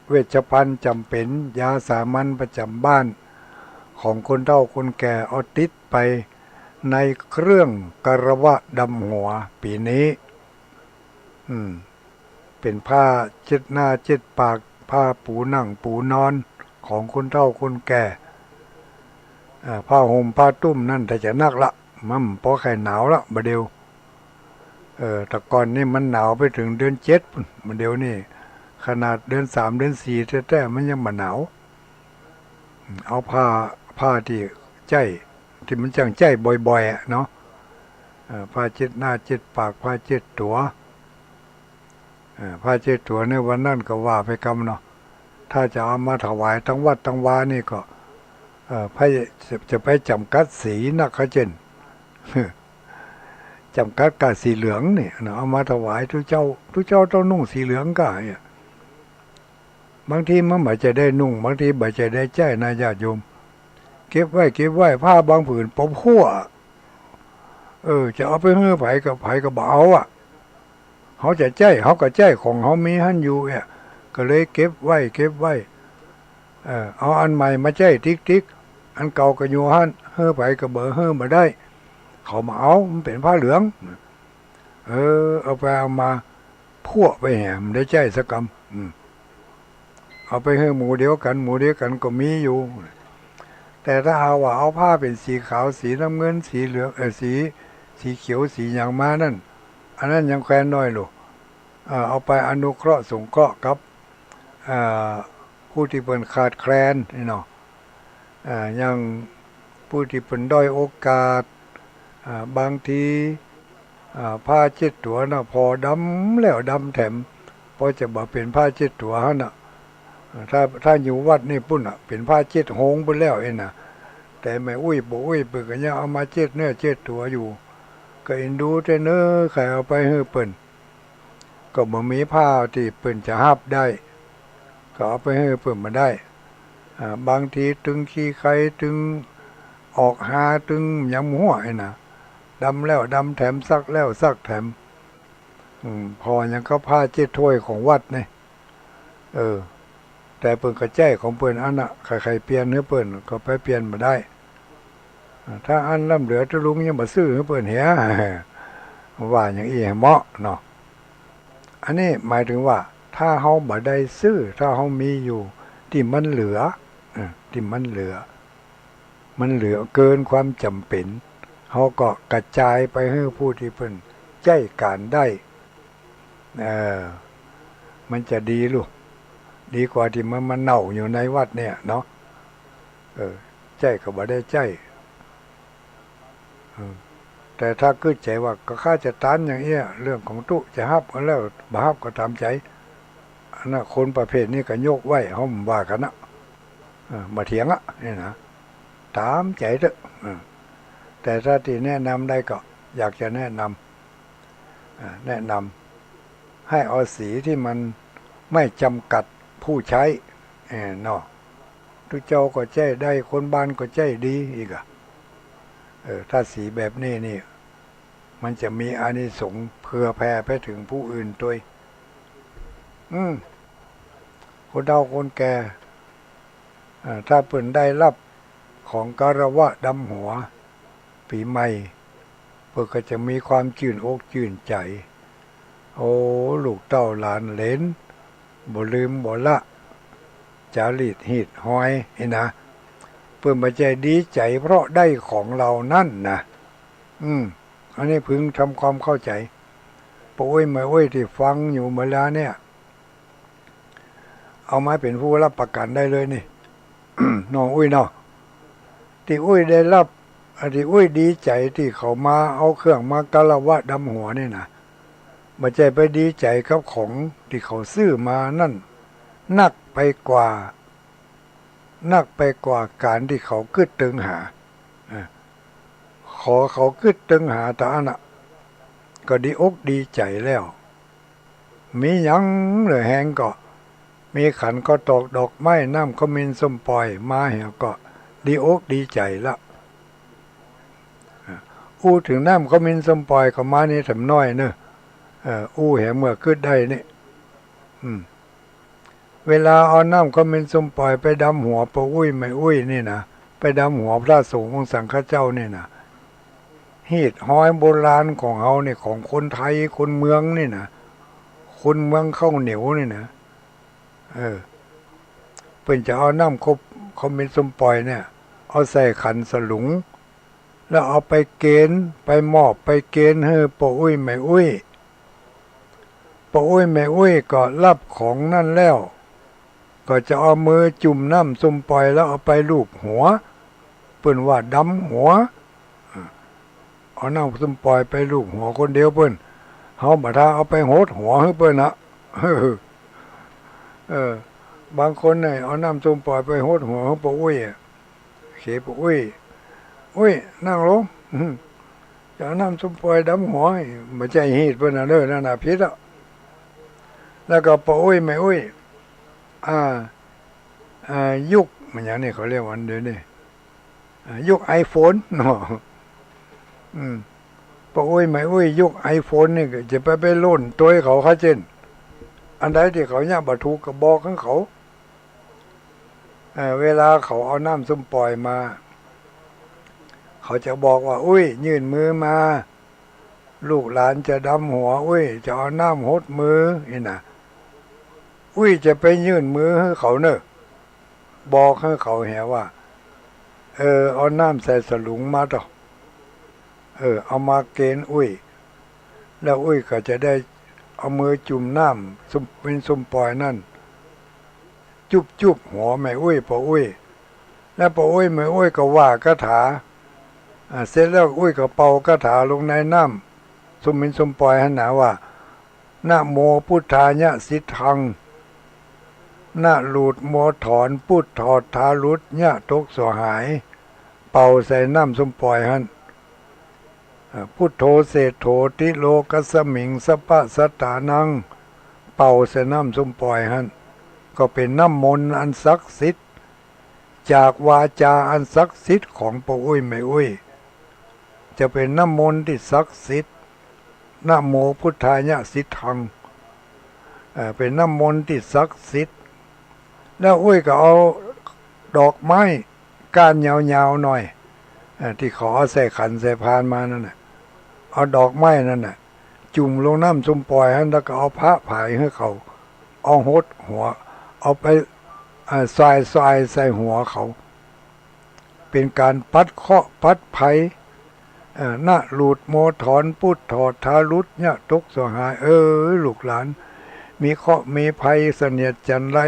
เวชภัณฑ์จำเป็นยาสามัญประจำบ้านของคนเฒ่าคนแก่เอาติดไปในเครื่องกระวะดำหัวปีนี้เป็นผ้าเช็ดหน้าเช็ดปากผ้าปูนั่งปูนอนของคนเฒ่าคนแก่ผ้าห่มผ้าตุ้มนั่นแต่จะนักละมันพอแค่หนาวละบะเดียวแต่ก่อนนี่มันหนาวไปถึงเดือน7บะเดียวนี่ขนาดเดือน3เดือน4แต่มันยังมาหนาวเอาผ้าที่ใจที่มันจังใจบ่อยๆเนาะผ้าเช็ดหน้าเช็ดปากผ้าเช็ดตัวผ้าเช็ดตัวในวันนั้นก็ว่าไปกำเนาะถ้าจะเอามาถวายทั้งวัดทั้งวานี่ก็พระจะไปจำกัดสีนักขเจน จำกัดกับสีเหลืองเนี่ยเอามาถวายทุกเจ้าต้องนุ่งสีเหลืองก็บางทีมันไม่จะได้นุ่งบางทีไม่จะได้ใจนายญาติโยมเก็บไว้ผ้าบางผืนปมขั้วจะเอาไปให้ไผกับเบาเขาจะใจเขาก็ใจของเขามีหันอยู่ก็เลยเก็บไว้เอาอันใหม่มาใจติ๊กอันเก่าก็อยู่หันเฮ้อไผกับเบอเฮ้อมาได้เขามาเอามันเป็นผ้าเหลืองเอาไปเอามาพั่วไปแหมได้ใจสักกำเอาไปให้หมูเดียวกันก็มีอยู่แต่ถ้าเอาผ้าเป็นสีขาวสีน้ำเงินสีเหลืองสีเขียวสีอย่างมานั่นอันนั้นยังแควนน้อยลูกเอาไปอนุเคราะห์สงเคราะห์กับผู้ที่เป็นขาดแคลนนี่เนาะยังผู้ที่เป็นด้อยโอกาสบางทีผ้าเช็ดตัวนะพอดำแล้วดำแถมพอจะบอกเป็นผ้าเช็ดตัวฮะนะถ้าอยู่วัดนี่ปุ่นเป็นผ้าเช็ดหงไปแล้วนะแต่ไม่อุ้ยเปิดกันยังเอามาเช็ดเนื้อเช็ดตัวอยู่ก็เอ็นดูแต่เนื้อใครเอาไปให้เปิ่นก็บ่มีผ้าที่เปิ่นจะหับได้ก็เอาไปให้เปิ่นมาได้บางทีตึงขี้ไข่ตึงออกหาตึงยำหัวนะดำแล้วดำแถมซักแล้วซักแถมพอยังก็ผ้าเช็ดถ้วยของวัดนี่แต่เปิ่นกระแจของเปิ่นอันน่ะใครเปลี่ยนเนื้อเปิ่นก็ไปเปลี่ยนมาได้ถ้าอันล่ำเหลือจะลุงยังมาซื้อให้เปิ่นเหียว่าอย่างอีเหมาะเนาะอันนี้หมายถึงว่าถ้าเฮาบ่ได้ซื้อถ้าเฮามีอยู่ที่มันเหลือเกินความจำเป็นเขาก็กระจายไปให้ผู้ที่เพิ่นใจการได้มันจะดีลูกดีกว่าที่มันเน่าอยู่ในวัดเนี่ยเนาะใจก็บ่ได้ใจแต่ถ้าคิดใจว่าก็ข้าจะตันอย่างเงี้ยเรื่องของตุจะฮับก็แล้วบ่ฮับก็ตามใจ นะคนประเภทนี้ก็ยกไว้เขาว่ากันนะมาเถียงนี่นะถามใจเถอะแต่ถ้าที่แนะนำได้ก็อยากจะแนะนำให้เอาสีที่มันไม่จำกัดผู้ใช้เนาะทุกเจ้าก็ใจได้คนบ้านก็ใจดีอีกถ้าสีแบบนี้นี่มันจะมีอานิสงส์เผื่อแผ่ไปถึงผู้อื่นด้วยคนเฒ่าคนแก่ถ้าเปิ่นได้รับของคารวะดำหัวปีใหม่เพื่อก็จะมีความชื่นอกชื่นใจโอ้ลูกเต้าหลานเหลนบ่ลืมบ่ละจารีตหีดหอยนะเพื่อมาใจดีใจเพราะได้ของเรานั่นนะอันนี้พึงทำความเข้าใจปอยไม่โอ้ยที่ฟังอยู่เมื่อแล้วเนี่ยเอามาเป็นผู้รับประกันได้เลยนี่ น้องอุ้ยเนาะที่อุ้ยได้รับที่อุ้ยดีใจที่เขามาเอาเครื่องมาคารวะดำหัวนี่นะมาใจไปดีใจกับของที่เขาซื้อมานั่นนักไปกว่าการที่เขากึดตึงหาขอเขากึดตึงหาแต่อันน่ะก็ดีอกดีใจแล้วมียังเหลือแหงก็มีขันก็ตอกดอกไม้น้ำขมิ้นส้มปล่อยมาเหี่ยวก็ดีอกดีใจละถึงน้ำขมิ้นส้มปล่อยก็มานี่ทำน้อยเนอะแหงเมื่อขึ้นได้นี่เวลาเอาน้ำขมิ้นส้มปล่อยไปดำหัวปะอุ้ยไม่อุ้ยนี่นะไปดำหัวพระสงฆ์ของสังฆเจ้านี่นะหีดห้อยโบราณของเราเนี่ยของคนไทยคนเมืองนี่นะคนเมืองข้าวเหนียวนี่นะเพิ่นจะเอาน้ำขมิ้นส้มปล่อยเนี่ยเอาใส่ขันสลุงแล้วเอาไปเกณฑ์ไปมอบไปเกณฑ์ให้ปะอุ้ยไม่อุ้ยปะอุ้ยไม่อุ้ยก็รับของนั่นแล้วก็จะเอามือจุ่มน้ำส้มปล่อยแล้วเอาไปลูบหัวเปิ้นว่าดำหัวเอาน้ำส้มปล่อยไปลูบหัวคนเดียวเปิ้นเฮาบ่ท่าเอาไปโหดหัวให้เปิ้นนะบางคนเนี่ยเอาน้ำส้มปล่อยไปโหดหัวให้ปะอุ้ยเขปะอุ้ยนั่งลงจะเอาน้ำส้มปล่อยดำหัวบ่ใจฮีดเปิ้นน่ะเด้อนั่นน่ะผิดแล้วก็ปะอุ้ยไม่อุ้ยยุคมันอย่างนี้เขาเรียกวันเดียวนี่ยุค iPhone เนาะปะอุ้ยไม่อุ้ยยุค iPhone นี่ก็จะไปโล่นตัวเขาเช่นอันใดที่เขาเนี่ยบ่ถูกก็บอกของเขาเวลาเขาเอาน้ำส้มปล่อยมาเขาจะบอกว่าอุ้ยยื่นมือมาลูกหลานจะดำหัวอุ้ยจะเอาน้ำหดมือนี่นะอุ้ยจะไปยื่นมือให้เขาเนอะบอกให้เขาเห็นว่าเอาน้ำใส่สลุงมาต่อเอามาเกณฑ์อุ้ยแล้วอุ้ยก็จะได้เอามือจุ่มน้ำเป็นส้มปล่อยนั่นจุบหัวแม่อุ้ยปะอุ้ยแล้วปะอุ้ยแม่อุ้ยก็ว่าคาถาเสร็จแล้วอุ้ยก็เป่าคาถาลงในน้ำส้มเป็นส้มปล่อยให้หนาว่านะโมพุทธายะสิทธังนะหลุดโมถอนพุทธถอดทารุดยะตกสหายเป่าใส่น้ำส้มปล่อยหันพุทโธเศธโธติโลกัสมิงสปะสตานังเป่าใส่น้ำส้มปล่อยหันก็เป็นน้ำมนต์อันศักดิ์สิทธิ์จากวาจาอันศักดิ์สิทธิ์ของปะอุ้ยไม่อุ้ยจะเป็นน้ำมนต์ที่ศักดิ์สิทธิ์นะโมพุทธายะสิทธังเป็นน้ำมนต์ที่ศักดิ์สิทธิ์แล้วอุ้ยก็เอาดอกไม้ก้านยาวๆหน่อยที่ขอใส่ขันใส่พานมานั่นน่ะเอาดอกไม้นั่นน่ะจุ่มลงน้ำส้มปล่อยแล้วก็เอาพระผายให้เขาเอาหดหัวเอาไปทรายใส่หัวเขาเป็นการปัดเคราะห์ปัดภัยนะหลุดโมถอนพุทธถอดทารุดเนี่ยตกสหายลูกหลานมีเคราะห์มีภัยเสนียดจันไร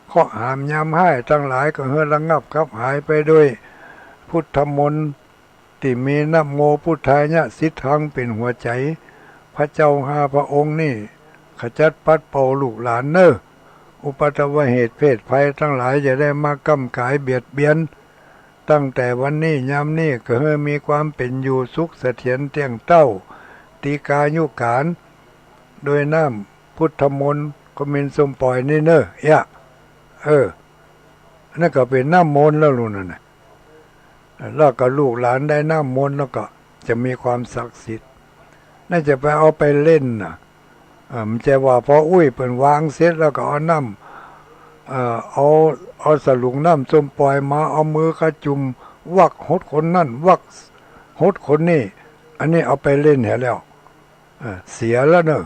เคราะห์หามยามให้ทั้งหลายก็เฮือระงับครับหายไปด้วยพุทธมนต์ที่มีนะโมพุทธายะสิทธังเป็นหัวใจพระเจ้า5 พระองค์นี่ขจัดปัดเป่าลูกหลานเนอะ อุปัตวเหตุเพศภัยทั้งหลายจะได้มาก้ำกายเบียดเบียนตั้งแต่วันนี้ยามนี้ก็ให้มีความเป็นอยู่สุขเสถียรเที่ยงเต้าตีกายุกานโดยน้ำพุทธมนต์ก็มินสมปล่อยนี่เนอะนั่นก็เป็นน้ำมนต์แล้วลุงนั่นนะแล้วก็ลูกหลานได้น้ำมนต์แล้วก็จะมีความศักดิ์สิทธิ์น่าจะไปเอาไปเล่นนะมันจะว่าพอเปิ่นวางเสร็จแล้วก็เอาน้ำเอาสลุงน้ำส้มปล่อยมาเอามือกระจุมวักหดคนนั่นวักหดคนนี่อันนี้เอาไปเล่นเห็นแล้วเสียแล้วเนอะ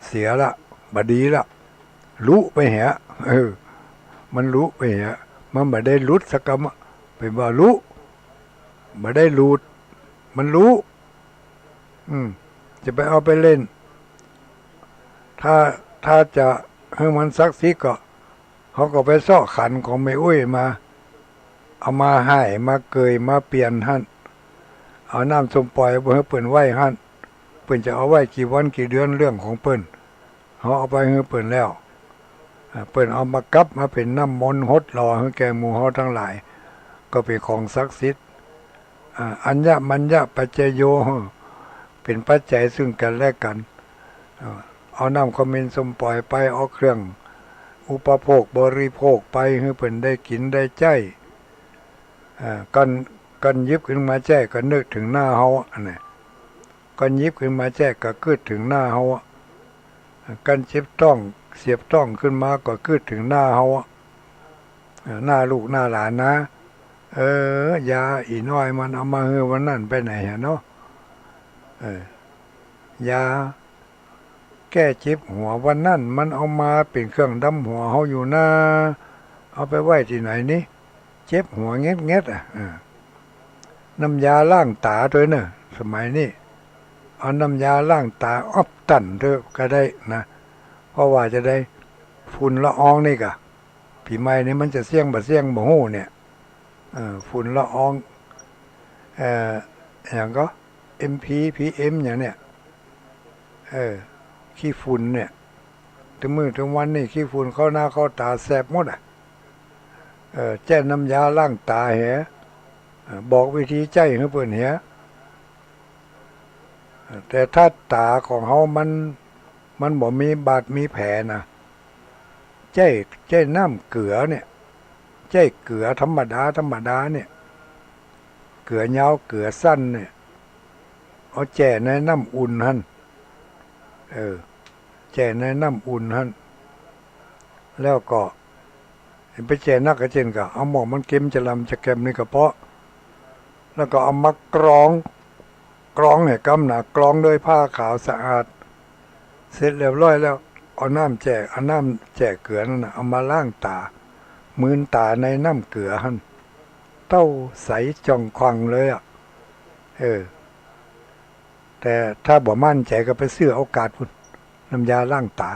เสียละบดีละรู้ไปแหะมันรู้ไปแหะมันไม่ได้ลุดสักคำเป็นว่ารู้ไม่ได้หลุดมันรู้จะไปเอาไปเล่นถ้าจะให้มันซักซีก็เขาก็ไปซ่อขันของแม่มาเอามาให้มาเกยมาเปลี่ยนหั่นเอาน้ำส้มปล่อยไปให้เปิ้นไหว้หั่นเปิ้นจะเอาไว้กี่วันกี่เดือนเรื่องของเปิ้นเขาเอาไปให้เปิ้นแล้วเปิ้นเอามากับมาเป็นน้ำมนต์ฮดหล่อให้แก่หมู่เฮาทั้งหลายก็เป็นของศักดิ์สิทธิ์อัญญมัญญปัจจโยเป็นปัจจัยซึ่งกันและกันเอาน้ำขมิ้นส้มปล่อยไปเอาเครื่องอุปโภคบริโภคไปให้เพิ่นได้กินได้ใจกันยิบขึ้นมาแจ้ก็นึกถึงหน้าเฮาอันนี้กันยิบขึ้นมาแจ้ก็คิดถึงหน้าเฮากันเสียบต้องขึ้นมาก็คิดถึงหน้าเฮาหน้าลูกหน้าหลานนะยาอีน้อยมันเอามาเฮือวันนั้นไปไหนฮะเนาะยาแก้เจ็บหัววันนั้นมันเอามาเป็นเครื่องดำหัวเฮาอยู่นะเอาไปไว้ที่ไหนนี่เจ็บหัวเงี้ยน้ำยาล้างตาด้วยเนอะสมัยนี้เอาน้ำยาล้างตาออบตันด้วยก็ได้นะเพราะว่าจะได้ฝุ่นละอองนี่กะผีไม้นี่มันจะเสี่ยงบ่ฮู้เนี่ยฝุ่นละอองอย่างก็ PM อย่างเนี้ยขี้ฝุ่นเนี่ยถึงมื้อถึงวันนี่ขี้ฝุ่นเข้าหน้าเข้าตาแสบหมดแจ้น้ำยาล้างตาแหบอกวิธีใจให้เพิ่นแหแต่ถ้าตาของเฮามันบ่มีบาดมีแผลนะใจน้ำเกลือเนี่ยใจเกลือธรรมดาเนี่ยเกลือยาวเกลือสั้นเนี่ยเอาแจ่ในน้ำอุ่นหั่นแจ่ในน้ำอุ่นหั่นแล้วก็ไปแจ่นักกระเจนก็เอาหมอกมันเค็มจะลำจะแกมในกระเพาะแล้วก็เอามากรองให้กำหนากรองด้วยผ้าขาวสะอาดเสร็จเรียบร้อยแล้วเอาน้ำแจ่เกลือนั่นเอามาล้างตามืนตาในน้ำเกลือหั่นเต้าใสจ่องควังเลยแต่ถ้าบ่มั่นใจก็ไปซื้อโอกาสพุ่นน้ำยาล้างตา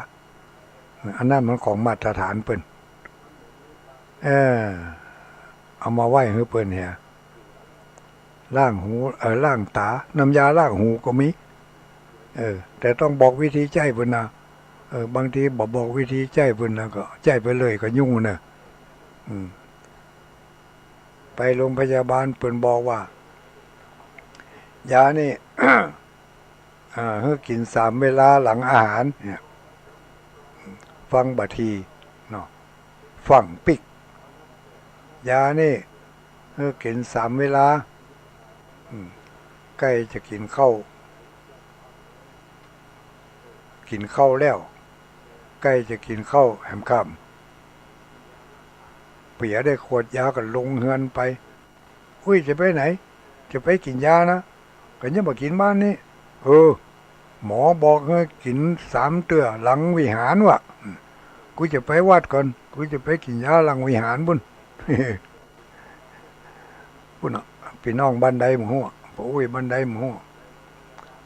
อันนั้นมันของมาตรฐานเปิ้นเอามาไว้ให้เปิ้นเฮียล้างหูล้างตาน้ำยาล้างหูก็มีแต่ต้องบอกวิธีใจเพิ่นนะบางทีบอกวิธีใจเพิ่นนะก็ใจไปเลยก็ยุ่งนะไปโรงพยาบาลเปิ้นบอกว่ายานี่ ให้กิน3 เวลาหลังอาหารเนี่ยฟังบะทีเนาะฟังปิกยานี่ให้กิน3 เวลาใกล้จะกินข้าวแล้วใกล้จะกินข้าวแหมค่ำเปียได้ขวดยาก็ลงเฮือนไปจะไปไหนจะไปกินยานะก็ยังบ่กินบ้านนี่หมอบอกให้กิน3 เตื้อหลังวิหารวะกูจะไปวัดก่อนกูจะไปกินยาหลังวิหารบุญ บุญพี่น้องบ้านใดหมู่พ่อบ้านใดหมู่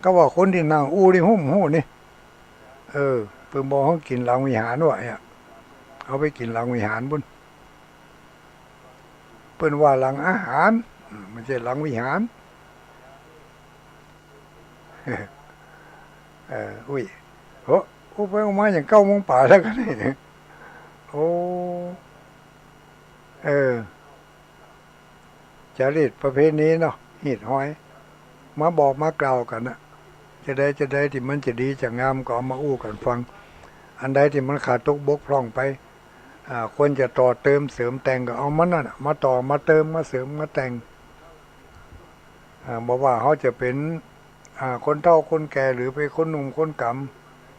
ก็ว่าคนที่นั่งที่ห่มหูนี่เพิ่นบอกให้กินหลังวิหารวะเอาไปกินหลังวิหารบุญเพิ่นว่าหลังอาหารไม่ใช่หลังวิหารไปออกมาอย่าง9 โมงป่าแล้วกันนี่ โอ้เออจริตประเพณีเนาะหีดห้อยมาบอกมากล่าวกันนะจะได้ที่มันจะดีจะงามก็เอามาอู้กันฟังอันใดที่มันขาดตกบกพร่องไปควรจะต่อเติมเสริมแต่งก็เอามันนั่นน่ะมาต่อมาเติมมาเสริมมาแต่งบอกว่าเขาจะเป็นคนเฒ่าคนแก่หรือเป็นคนหนุ่มคนก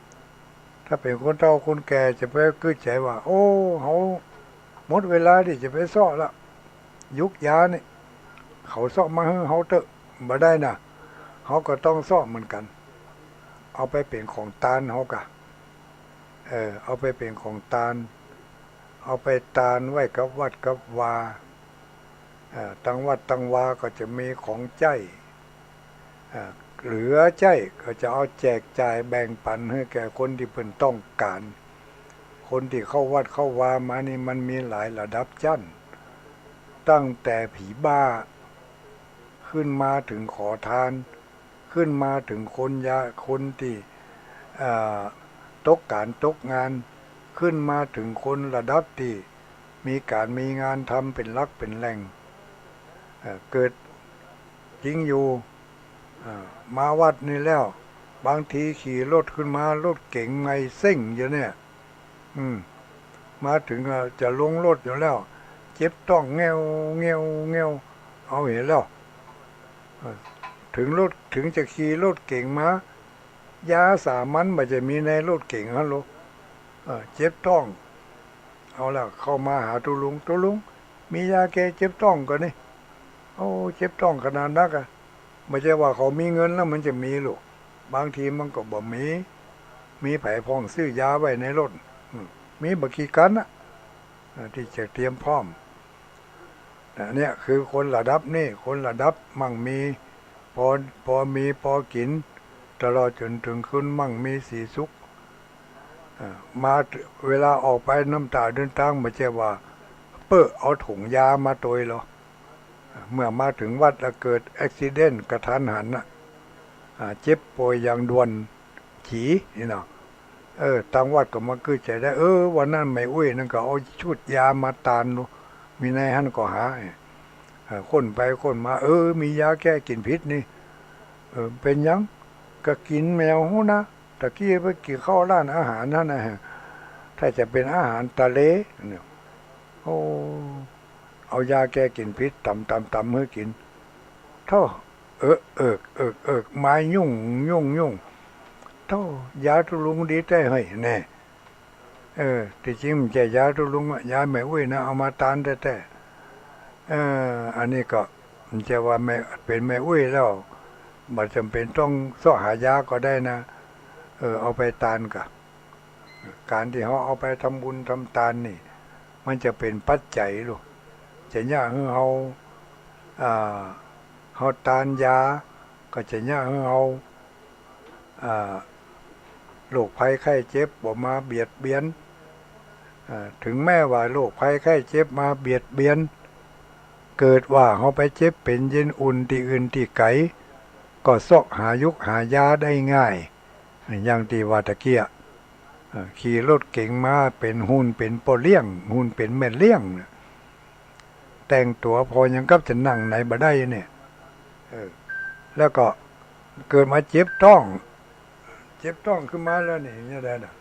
ำถ้าเป็นคนเฒ่าคนแก่จะไปกึศใจว่าโอ้เขาหมดเวลาที่จะไปซ้อละยุคยานี่เขาซ้อมาให้เขาเตอะบ่ได้นะเขาก็ต้องซ้อเหมือนกันเอาไปเป็นของตาลเขากะเอาไปเป็นของตาลเอาไปตาลไว้กับวัดกับวาตั้งวัดตั้งวาก็จะมีของใจเหลือใจก็จะเอาแจกจ่ายแบ่งปันให้แก่คนที่เพิ่นต้องการคนที่เข้าวัดเข้าวามานี่มันมีหลายระดับชั้นตั้งแต่ผีบ้าขึ้นมาถึงขอทานขึ้นมาถึงคนที่ตกการตกงานขึ้นมาถึงคนระดับที่มีการมีงานทำเป็นหลักเป็นแหล่งเกิดจริงอยู่มาวัดนี่แล้วบางทีขี่รถขึ้นมารถเก๋งไงเส้งอยู่เนี่ยมาถึงจะลงรถอยู่แล้วเจ็บต้องเงี้ยวเงี้ยวเงี้ยวเอาเห็นแล้วถึงรถถึงจะขี่รถเก๋งมายาสามัญมันจะมีในรถเก๋งฮัลโหลเจ็บต้องเอาละเข้ามาหาตุลุงมียาแก้เจ็บต้องก่อนนี่โอ้เจ็บต้องขนาดนักอะไม่ใช่ว่าเขามีเงินแล้วมันจะมีหรอกบางทีมันก็บ่มีไผ่พองซื้อยาไว้ในรถมีบักกี่กันนะที่จะเตรียมพร้อมเนี่ยคือคนระดับนี่คนระดับมั่งมีพอมีพอกินตลอดจนถึงขึ้นมั่งมีสีสุขมาเวลาออกไปน้ำตาเดินทางไม่ใช่ว่าเปื้อเอาถุงยามาโดยหรอเมื่อมาถึงวัดแล้วเกิดอุบิเหตุกระทันหันนะเจ็บป่วยอย่างด่วนฉีนี่เนาะทางวัดก็มาคือใจได้วันนั้นไม่อุ้ยนั่นก็เอาชุดยามาตานดูมีนายฮั่นก็หาคนไปคนมามียาแก้กลิ่นพิษนี่เป็นยังก็กินแมวหูนะตะกี้ไปกินข้าวร้านอาหารนั่นนะถ้าจะเป็นอาหารทะเลเนี่ยโอ้เอายาแก้กลิ่นพิษตำให้กินเท่าไม้ยุ่งเท่ายาทุลุงดีได้ให้แน่ที่จริงมันจะยาทุลุงยาแม่อุ้ยนะเอามาตานแต่อันนี้ก็มันจะว่าแม่เป็นแม่อุ้ยแล้วบัดจำเป็นต้องซ่อหายาก็ได้นะเอาไปตานกับการที่เขาเอาไปทำบุญทำทานนี่มันจะเป็นปัจจัยลูกจะยากให้เขาทานยาก็จะยากให้เขาโรคภัยไข้เจ็บบ่มาเบียดเบียนถึงแม้ว่าโรคภัยไข้เจ็บมาเบียดเบียนเกิดว่าเขาไปเจ็บเป็นเย็นอุ่นที่อื่นที่ไกลก็ซอกหายุกหายาได้ง่ายอย่างที่ว่าตะเกียขี่รถเก๋งมาเป็นหุ่นเป็นปอเลี้ยงหุ่นเป็นแม่เลี้ยงแต่งตัวพอยังกับจะนั่งในบ่ได้เนี่ยแล้วก็เกิดมาเจ็บต้องขึ้นมาแล้วนี่เนี่ยได้นะ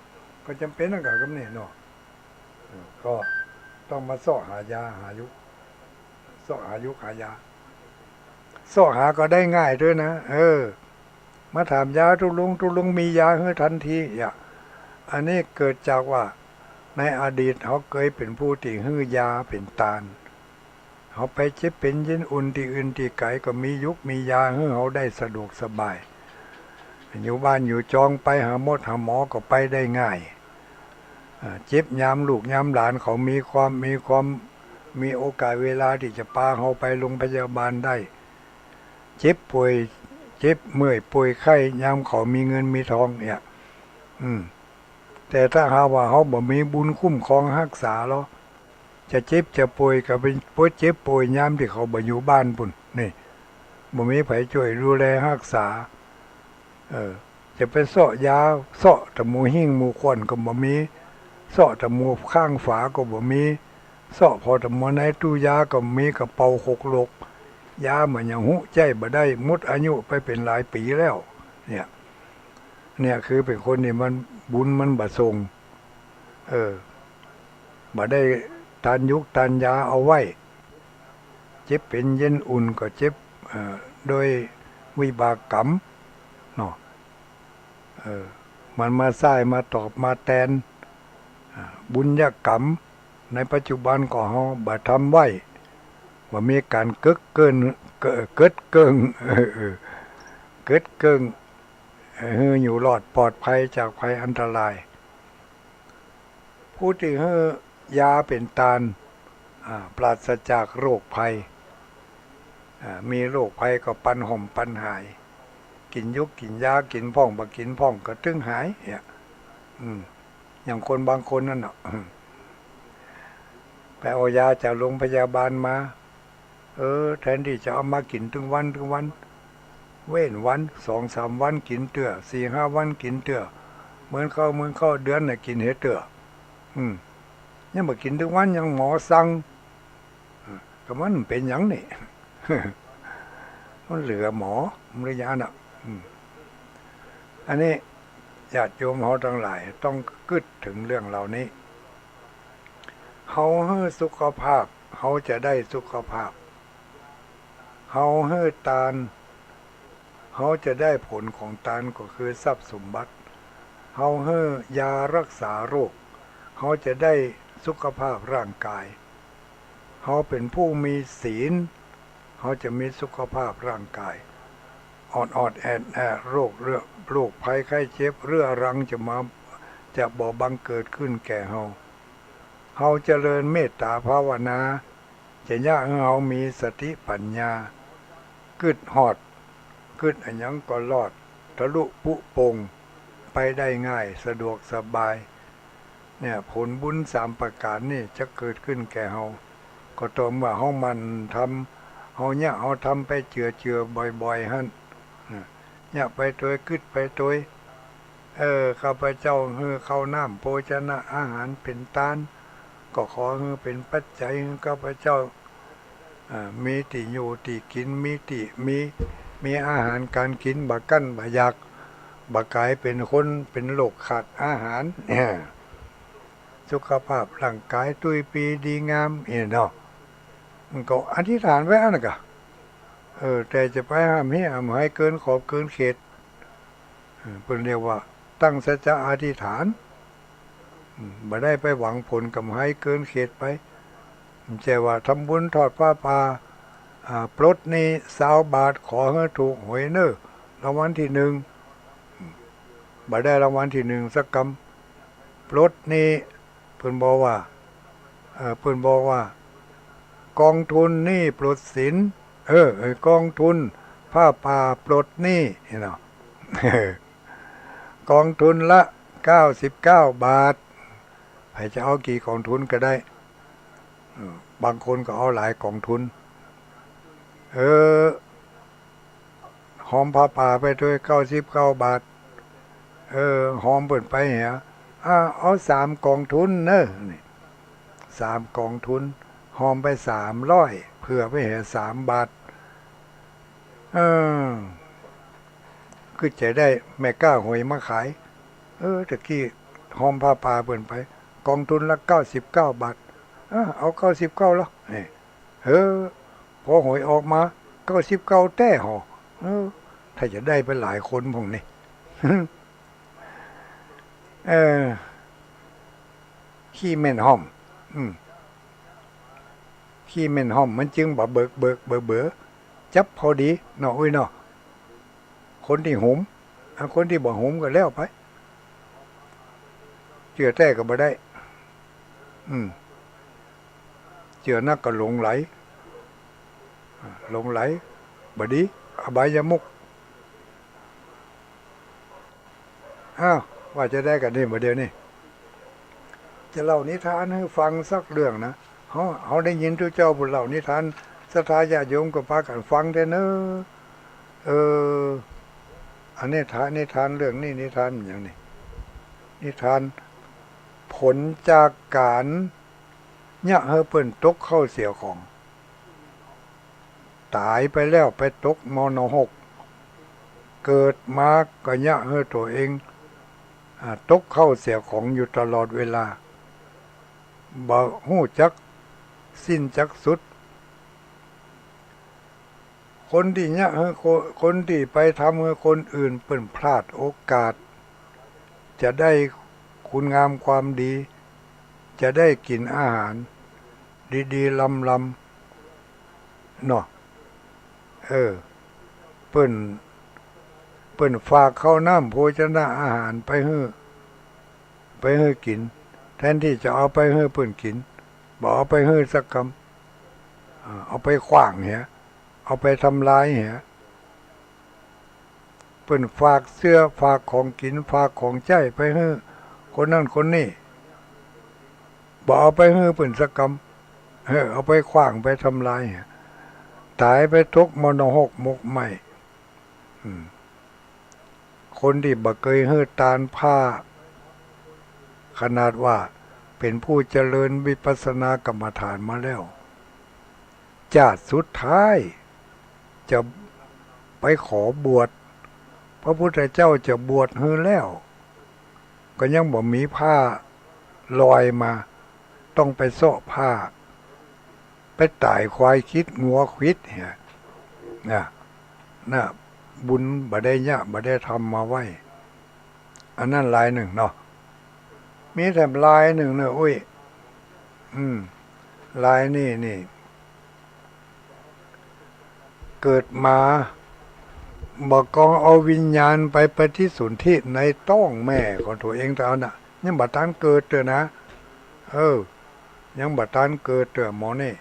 ก็จำเป็นต้องกับนี่เนาะก็ต้องมาซอกหายาหายุกซอกหายุกหายาซอกหาก็ได้ง่ายด้วยนะมาถามยาทุลุงมียาให้ทันทีอันนี้เกิดจากว่าในอดีตเขาเคยเป็นผู้ที่ฮื้อยาเป็นตาลเขาไปเจ็บเป็นเย็นอุ่นที่อื่นที่ไกลก็มียุกมียาให้เขาได้สะดวกสบายอยู่บ้านอยู่จองไปหาหมอก็ไปได้ง่ายเจ็บยามลูกยามหลานเขามีโอกาสเวลาที่จะพาเขาไปโรงพยาบาลได้เจ็บป่วยเจ็บเมื่อยป่วยไข้ยามเขามีเงินมีทองเนี่ยแต่ถ้าหาว่าเขาบ่มีบุญคุ้มครองรักษาแล้วจะเจ็บจะป่วยก็เป็นเจ็บป่วยยามที่เขาบ่อยู่บ้านปุ่นนี่บ่มีไผช่วยดูแลรักษาจะเป็นเสาะยาเสาะแต่หมูหิ้งหมูควันก็บ่มี เสาะตะมูข้างฝาก็บ่มีเสาะพอตะมูในตู้ยาก็มีกระเป๋า6 โลกยาเหมือนอย่างหุใจบ่ได้มุดอายุไปเป็นหลายปีแล้วเนี่ยคือเป็นคนนี่มันบุญมันบ่ทรงบ่ได้ทานยุกทานยาเอาไว้เจ็บเป็นเย็นอุ่นก็เจ็บโดยวิบากกรรมเนาะมันมาสร้างมาตอบมาแทนบุญญกรรมในปัจจุบันก็เฮาบ่ทำไว้บ่มีการเกิดเกิงอยู่รอดปลอดภัยจากภัยอันตรายผู้ที่ยาเป็นตาลปราศจากโรคภัยมีโรคภัยก็ปันห่มปันหายกินยุกกินยากินพ่องบ่กินพ่องก็ถึงหายอย่างคนบางคนนั่นน่ะไปเอายาจากโรงพยาบาลมาแทนที่จะเอามากินถึงวันเว้นวัน 2-3 วันกินเตื้อ 4-5 วันกินเตื้อเหมือนเข้าเดือนน่ะกินเฮ็ดเตื้อยังบ่กินถึงวันยังหมอสั่งก็มันเป็นหยังนี่ มันเหลือหมอมันระยะน่ะอันนี้ญาติโยมเฮาทั้งหลายต้องคิดถึงเรื่องเหล่านี้เฮาให้สุขภาพเฮาจะได้สุขภาพเฮาให้ทานเฮาจะได้ผลของทานก็คือทรัพย์สมบัติเฮาให้ยารักษาโรคเฮาจะได้สุขภาพร่างกายเฮาเป็นผู้มีศีลเฮาจะมีสุขภาพร่างกายอดแอดโรคภัยไข้เจ็บเรื้อรังจะบ่บังเกิดขึ้นแก่เฮาเจริญเมตตาภาวนาจะยากให้เฮามีสติปัญญากึดฮอดกึดอันหยังก็รอดทะลุปุโป่งไปได้ง่ายสะดวกสบายเนี่ยผลบุญ3ประการนี่จะเกิดขึ้นแก่เฮาก็ต่อเมื่อเฮามันทำเฮาเนี่ยเฮาทำไปเจือบ่อยๆหั่นเนี่ยไปโดยกึดไปโดยข้าพเจ้าข้าวน้ำโภชนะอาหารเป็นทานก็ขอให้เป็นปัจจัยให้ข้าพเจ้ามีที่อยู่ที่กินมีอาหารการกินบ่กั้นบ่อยากบ่กลายเป็นคนเป็นโรคขาดอาหารสุขภาพร่างกายตุ้ยปีดีงามเนาะมันก็อธิษฐานไว้อันนั้นก็แต่จะไปห้ามให้เกินขอบเกินเขตเพิ่นเรียกว่าตั้งสัจจะอธิษฐานบ่ได้ไปหวังผลกับให้เกินเขตไปไม่ใช่ว่าทำบุญทอดผ้าป่าปลดนี่20 บาทขอให้ถูกหวยรางวัลที่1บ่ได้รางวัลที่1สักกำปลดนี่เพิ่นบอกว่ากองทุนนี่ปลดสินกองทุนผ้าป่าปลดหนี้เนาะ กองทุนละ99 บาทใครจะเอากี่กองทุนก็ได้บางคนก็เอาหลายกองทุนหอมผ้าป่าไปด้วย99 บาทหอมเปิดไปเหรอเอา3 กองทุนนี่3 กองทุนหอมไป300เผื่อไปเหรอ3 บาทคือจะได้แม่ก้าหวยมาขายตะกี้หอมผ้าป่าเปิดไปกองทุนละ99 บาทเอา99แล้วพอหวยออกมา99แต่หอถ้าจะได้เป็นหลายคนพวกนี้ ขี้แม่นห้อมขี้แม่นห้อมมันจึงบ่เบิกจับพอดีเนาะเนาะคนที่หุมคนที่บ่หุมก็แล้วไปเชื่อแต่ก็บ่ได้เชื่อนักก็หลงไหลบ่ดีอบายมุขว่าจะได้กันนี่บ่เดียวนี่จะเล่านิทานให้ฟังสักเรื่องนะเขาได้ยินทุกเจ้าพูดเล่านิทานศรัทธาญาติโยมก็พากันฟังแต่เนอันนี้นิทานเรื่องนี้นิทานอย่างนี้นิทาน ผลจากการเนี่ยเฮอเปิ้นตกเข้าเสียของตายไปแล้วไปตกม.6เกิดมาก็เนี่ยเฮอตัวเองตกเข้าเสียของอยู่ตลอดเวลาบ่ฮู้จักสิ้นจักสุดคนที่เนี่ยคนที่ไปทำให้คนอื่นเปิ้นพลาดโอกาสจะได้คุณงามความดีจะได้กินอาหารดีๆลำเนาะเปิ้นฝากข้าวน้ำโภชนะอาหารไปให้กินแทนที่จะเอาไปให้เปิ้นกินบ่เอาไปให้สักคำเอาไปขว้างเหียเอาไปทำลายเหียเปิ้นฝากเสื้อฝากของกินฝากของใช้ไปให้คนนั้นคนนี้บ่เอาไปให้เปิ้นสักคำเอาไปขว้างไปทำลายเหียตายไปทุกม.6มกไหม้คนที่บ่เคยให้ทานผ้าขนาดว่าเป็นผู้เจริญวิปัสสนากรรมฐานมาแล้วชาติสุดท้ายจะไปขอบวชพระพุทธเจ้าจะบวชให้แล้วก็ยังบ่มีผ้าลอยมาต้องไปเสาะผ้าไปต่ายควายคิดงัวควิดเนี่ยน่ะบุญบ่ได้ยะบ่ได้ทำมาไว้อันนั้นลายหนึ่งเนาะมีแต่ลายหนึ่งเนอะอุ้ยลายนี่เกิดมาบอกกองเอาวิญญาณไปปฏิสนธิในต้องแม่ของตัวเองแต่เอาน่ะยังบัดตันเกิดเถอะนะยังบัดตันเกิดเถอะหมอนี่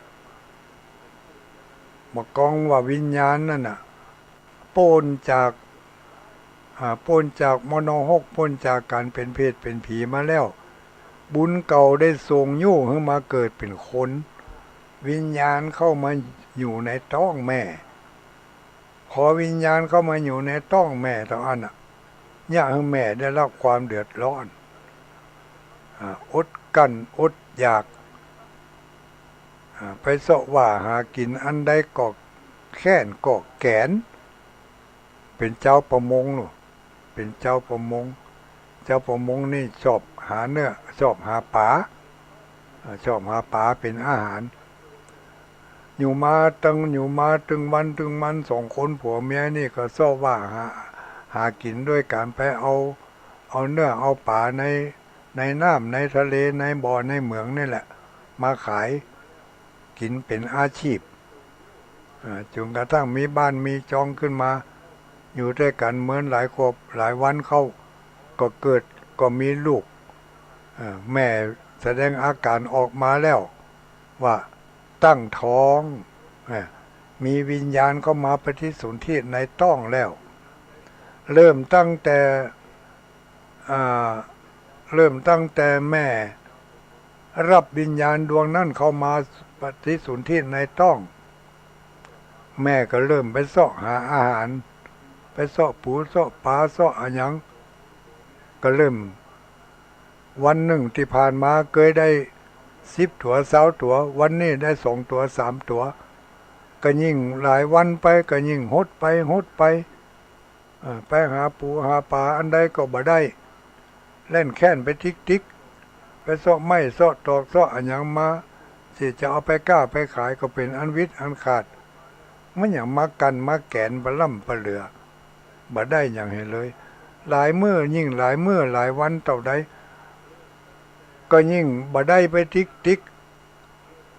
บอกกองว่าวิญญาณนั่นน่ะพ้นจากม.6พ้นจากการเป็นเพศเป็นผีมาแล้วบุญเก่าได้ทรงโย่ให้มาเกิดเป็นคนวิญญาณเข้ามาอยู่ในท้องแม่พอวิญญาณเข้ามาอยู่ในท้องแม่ตอนนั้นเนี่ยให้แม่ได้รับความเดือดร้อนอดกั้นอดอยากไปเสาะว่าหากินอันใดก็แค้นก็แกนเป็นเจ้าประมงหนูเป็นเจ้าประมงนี่ชอบหาเนื้อชอบหาปลาเป็นอาหารอยู่มาตึงวันสองคนผัวเมียนี่ก็ชอบว่าหากินด้วยการไปเอาเนื้อเอาปลาในน้ำในทะเลในบ่อในเหมืองนี่แหละมาขายกินเป็นอาชีพจนกระทั่งมีบ้านมีจองขึ้นมาอยู่ด้วยกันเหมือนหลายครบหลายวันเข้าก็เกิดก็มีลูกแม่แสดงอาการออกมาแล้วว่าตั้งท้องมีวิญญาณเข้ามาปฏิสนธิในท้องแล้วเริ่มตั้งแต่แม่รับวิญญาณดวงนั้นเข้ามาปฏิสนธิในท้องแม่ก็เริ่มไปเสาะหาอาหารไปเสาะปูเสาะปลาเสาะอะไรอย่างก็เริ่มวันหนึ่งที่ผ่านมาเคยได้10 ตัว20 ตัววันนี้ได้2 ตัว3 ตัวก็ยิ่งหลายวันไปก็ยิ่งหดไปไปหาปูหาปลาอันใดก็บ่ได้เล่นแค้นไปทิกไปเสาะไม้เสาะตอกเสาะอะไรอย่างมาสิจะเอาไปก้าไปขายก็เป็นอันวิตอันขาดมันอย่างมากันมาแกนบล่ำปะเหลือบ่ได้อย่างเห็นเลยหลายมื้อยิ่งหลายมื้อหลายวันเท่าใดก็ยิ่งบ่ได้ไปทิก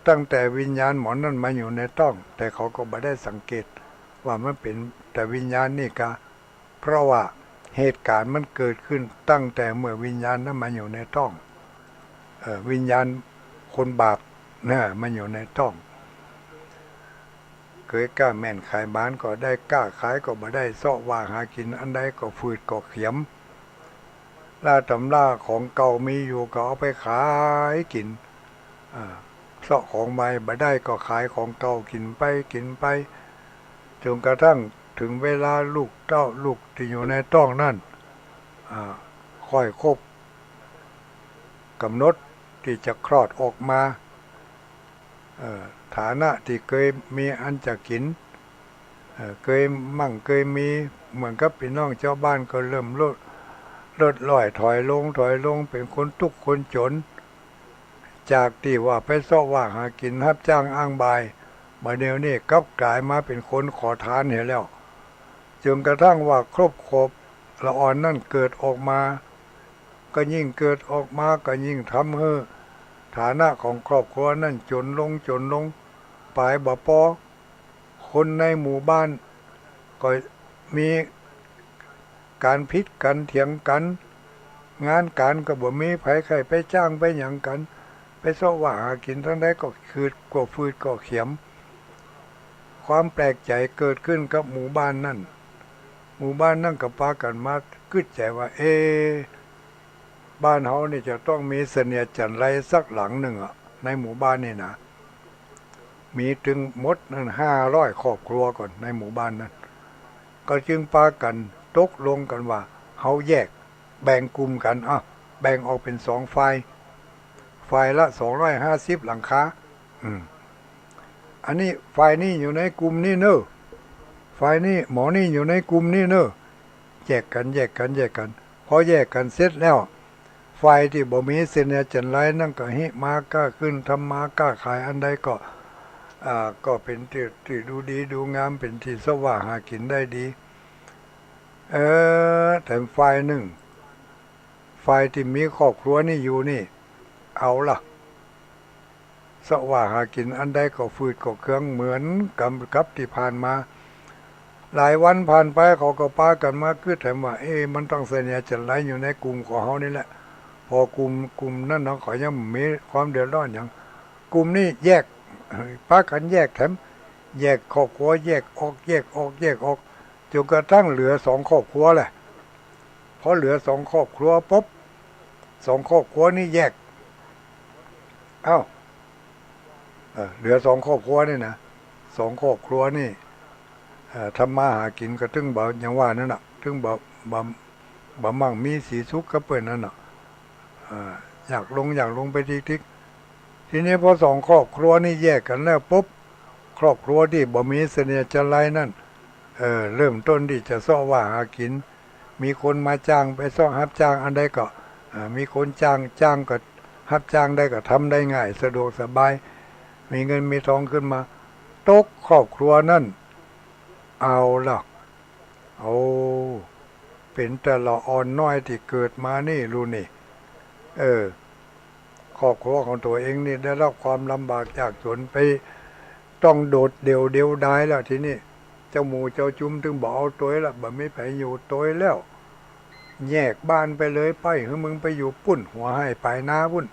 ตั้งแต่วิญญาณหมอนั่นมาอยู่ในท้องแต่เขาก็บ่ได้สังเกตว่ามันเป็นแต่วิญญาณนี่กะเพราะว่าเหตุการณ์มันเกิดขึ้นตั้งแต่เมื่อวิญญาณนั้นมาอยู่ในท้องวิญญาณคนบาปนะมาอยู่ในท้องเคยกล้าแม่นขายบ้านก็ได้กล้าขายก็บ่ได้เสาะว่าหากินอันใดก็ฝืดก็เขียมล่าตำล่าของเก่ามีอยู่ก็เอาไปขายกินเสาะของใหม่บ่ได้ก็ขายของเก่ากินไปจนกระทั่งถึงเวลาลูกที่อยู่ในท้องนั่นค่อยคบ กำหนดที่จะคลอดออกมาฐานะที่เคยมีอันจะกินเคยเคยมีเหมือนกับพี่น้องเจ้าบ้านก็เริ่มลดล่อยถอยลงเป็นคนทุกข์คนจนจากที่ว่าไปเสาะว่าหากินรับจ้างอ้างบายมาเดี๋ยวนี้กลับกลายมาเป็นคนขอทานเห็นแล้วจนกระทั่งว่าครบละอ่อนนั่นเกิดออกมาก็ยิ่งเกิดออกมาก็ยิ่งทำให้ฐานะของครอบครัวนั่นจนลงปลายบ่พอคนในหมู่บ้านก็มีการพิษกันเถียงกันงานการก็บ่มีไผใครไปจ้างไปหยังกันไปเสาะว่าหากินทั้งใดก็คืดก็ฟืดก็เขียมความแปลกใจเกิดขึ้นกับหมู่บ้านนั่นก็พากันมาคิดใจว่าบ้านเฮานี่จะต้องมีเสนียดจันไรสักหลังหนึ่งในหมู่บ้านนี่นะมีถึงหมดนั่น500 ครอบครัวก่อนในหมู่บ้านนั้นก็จึงพากันตกลงกันว่าเฮาแยกแบ่งกลุ่มกันแบ่งออกเป็น2ฝ่ายละ250หลังคาอันนี้ฝ่ายนี้อยู่ในกลุ่มนี้เนอะฝ่ายนี้หมอนี่อยู่ในกลุ่มนี้เนอะแยกกันพอแยกกันเสร็จแล้วฝ่ายที่บ่มีเสนียดจันไรนั่นก็หิมาก้าขึ้นทำมาก้าขายอันใดก็เป็นที่ดูดีดูงามเป็นที่สว่างหากินได้ดีแต่ฝ่ายหนึ่งฝ่ายที่มีครอบครัวนี่อยู่นี่เอาล่ะสว่างหากินอันใดก็ฟืดก็เครื่องเหมือนกับที่ผ่านมาหลายวันผ่านไปเขาก็พากันมาคือถามว่ามันต้องเสนียดจันไรอยู่ในกลุ่มของเขานี่แหละพอกลุ่มนั่นเนาะเขายังมีความเดือดร้อนอย่างกลุ่มนี้แยกพากันแยกแถมแยกครอบครัวแยกออกจนกระทั่งเหลือ2 ครอบครัวแหละพอเหลือ2 ครอบครัวปุ๊บ2 ครอบครัวนี่แยกเหลือ2 ครอบครัวนี่นะ2 ครอบครัวนี่ทำมาหากินก็ถึงบ่อย่างว่านั่นน่ะถึงบ่มั่งมีสีสุขก็เปิ้นนั่นน่ะอยากลงไปทิกทีนี้พอ2 ครอบครัวนี่แยกกันแล้วปุ๊บครอบครัวที่บ่มีเสนียดจันไรนั่นเริ่มต้นที่จะเสาะว่าหากินมีคนมาจ้างไปเสาะรับจ้างอันใดก็มีคนจ้างก็รับจ้างได้ก็ทำได้ง่ายสะดวกสบายมีเงินมีทองขึ้นมาตกครอบครัวนั่นเอาล่ะเป็นแต่ละอ่อนน้อยที่เกิดมานี่รู้นี่ครอบครัวของตัวเองนี่ได้รับความลำบากยากจนไปต้องโดดเดี่ยวดายแล้วทีนี้เจ้าหมูเจ้าจุ้มถึงบอกเอาตัวละบ่ไม่ไปอยู่ตัวแล้วแยกบ้านไปเลยไปมึงไปอยู่ปุ้นหัวให้ไปนาปุ้น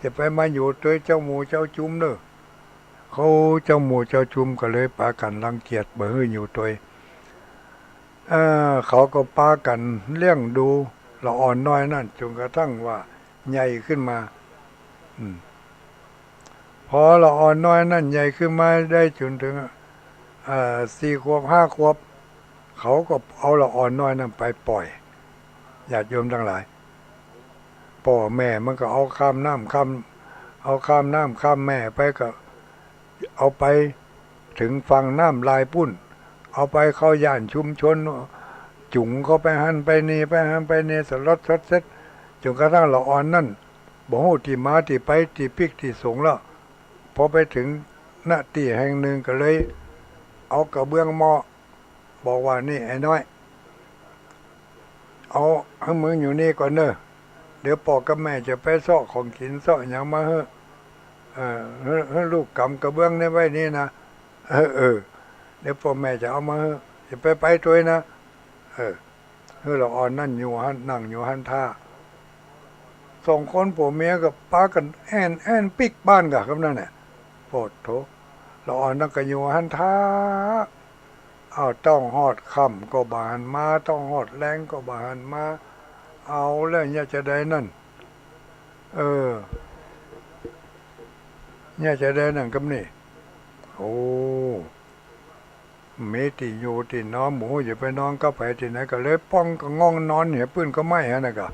จะไปมาอยู่ตัวเจ้าหมูเจ้าจุ้มเนอะเขาเจ้าหมูเจ้าจุ้มก็เลยปากันรังเกียจบ่ให้อยู่ตัวเขาก็ปากันเลี้ยงดูละอ่อนน้อยนั่นจนกระทั่งว่าใหญ่ขึ้นมาพอละอ่อนน้อยนั่นใหญ่ขึ้นมาได้จนถึง4 ขวบ 5 ขวบเขาก็เอาละอ่อนน้อยนั่นไปปล่อยญาติโยมทั้งหลายพ่อแม่มันก็เอาข้ามน้ำข้ามแม่ไปก็เอาไปถึงฝั่งน้ำลายปุ้นเอาไปเข้าย่านชุมชนจุ๋งเขาไปหันไปนี่สลดสดเซ็ดจนกระทั่งละอ่อนนั่นบ่ฮู้ที่มาที่ไปที่พิกที่สงแล้วพอไปถึงณที่แห่งหนึ่งก็เลยเอากระเบื้องหม้อบอกว่านี่ไอ้น้อยเอาให้มึงอยู่นี่ก่อนเนอะเดี๋ยวพ่อกับแม่จะไปเสาะของกินเสาะอย่างมาให้ลูกกำกระเบื้องในไว้นี่นะเดี๋ยวพ่อแม่จะเอามาจะไปตัวนะละอ่อนนั่นอยู่หันนั่งอยู่หันท่า2 คนผัวเมียกับป้ากันแอนปิกบ้านกับคำนั้นเนี่ยโปรดโถละอ่อนนั่งกันอยู่หันท่าต้องหอดค่ำก็บานมาต้องหอดแรงก็บานมาเอาแล้วเนี่ยจะได้นั่นเนี่ยจะได้นั่นกับนี่มีที่อยู่ที่นอนหมูอย่าไปนอนก็ไปที่ไหนก็เลยป้องก็งองนอนเหี่ยปื้นก็ไม่ฮะนะก็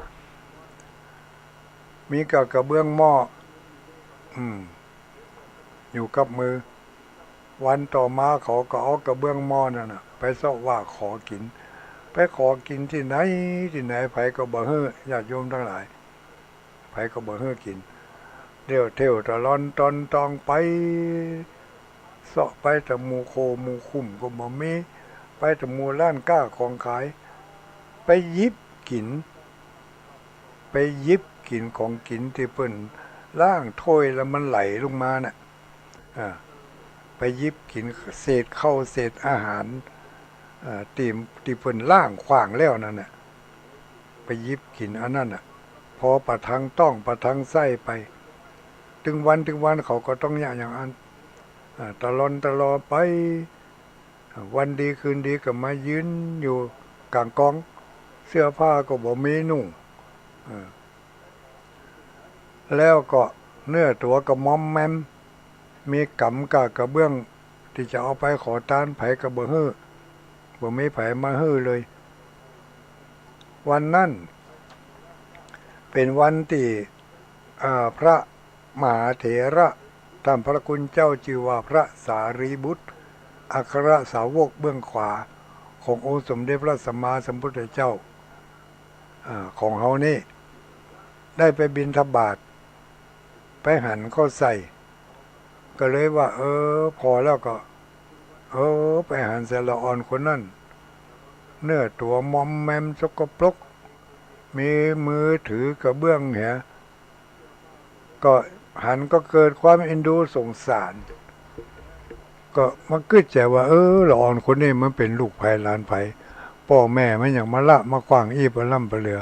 มีกับกระเบื้องหม้ออยู่กับมือวันต่อมาเขาก็เอากระเบื้องหม้อนั่นน่ะไปเสาะว่าขอกินไปขอกินที่ไหนที่ไหนไผก็บ่เฮ้อญาติโยมทั้งหลายไผก็บ่เฮ้อกินเดี๋ยวเที่ยวตะลอนตอนตองไปเสาะไปแต่หมู่โคหมู่คุ้มก็บ่มีไปแต่หมู่ร้านค้าของขายไปหยิบกินไปหยิบกินของกินที่เพิ่นล้างถ้วยแล้วมันไหลลงมาน่ะไปหยิบกินเศษข้าวเศษอาหารที่เพิ่นล่างขว้างแล้วนั่นน่ะไปหยิบกินอันนั้นน่ะพอประทังต้องประทังไส้ไปถึงวันเขาก็ต้องอย่างอันตลอดไปวันดีคืนดีก็มายืนอยู่กลางกองเสื้อผ้าก็บ่มีนุ่งแล้วก็เนื้อตัวก็มอมแมมมีกำกระเบื้องที่จะเอาไปขอทานไผก็บ่ฮื้อบ่มีไผมาฮื้อเลยวันนั้นเป็นวันที่พระมหาเถระท่านพระคุณเจ้าชื่อว่าพระสารีบุตรอัครสาวกเบื้องขวาขององค์สมเด็จพระสัมมาสัมพุทธเจ้าของเฮานี่ได้ไปบิณฑบาตไปหันเข้าใส่ก็เลยว่าพอแล้วก็ไปหันเสละอ่อนคนนั้นเนื้อตัวมอมแมมสกปรกมีมือถือกระเบื้องเนี่ยก็หันก็เกิดความเอ็นดูสงสารก็มันคิดใจว่าละอ่อนคนนี้มันเป็นลูกไผ่หลานไผ่พ่อแม่มันอย่างมาละมาขว้างอีปล่ำปะเลือ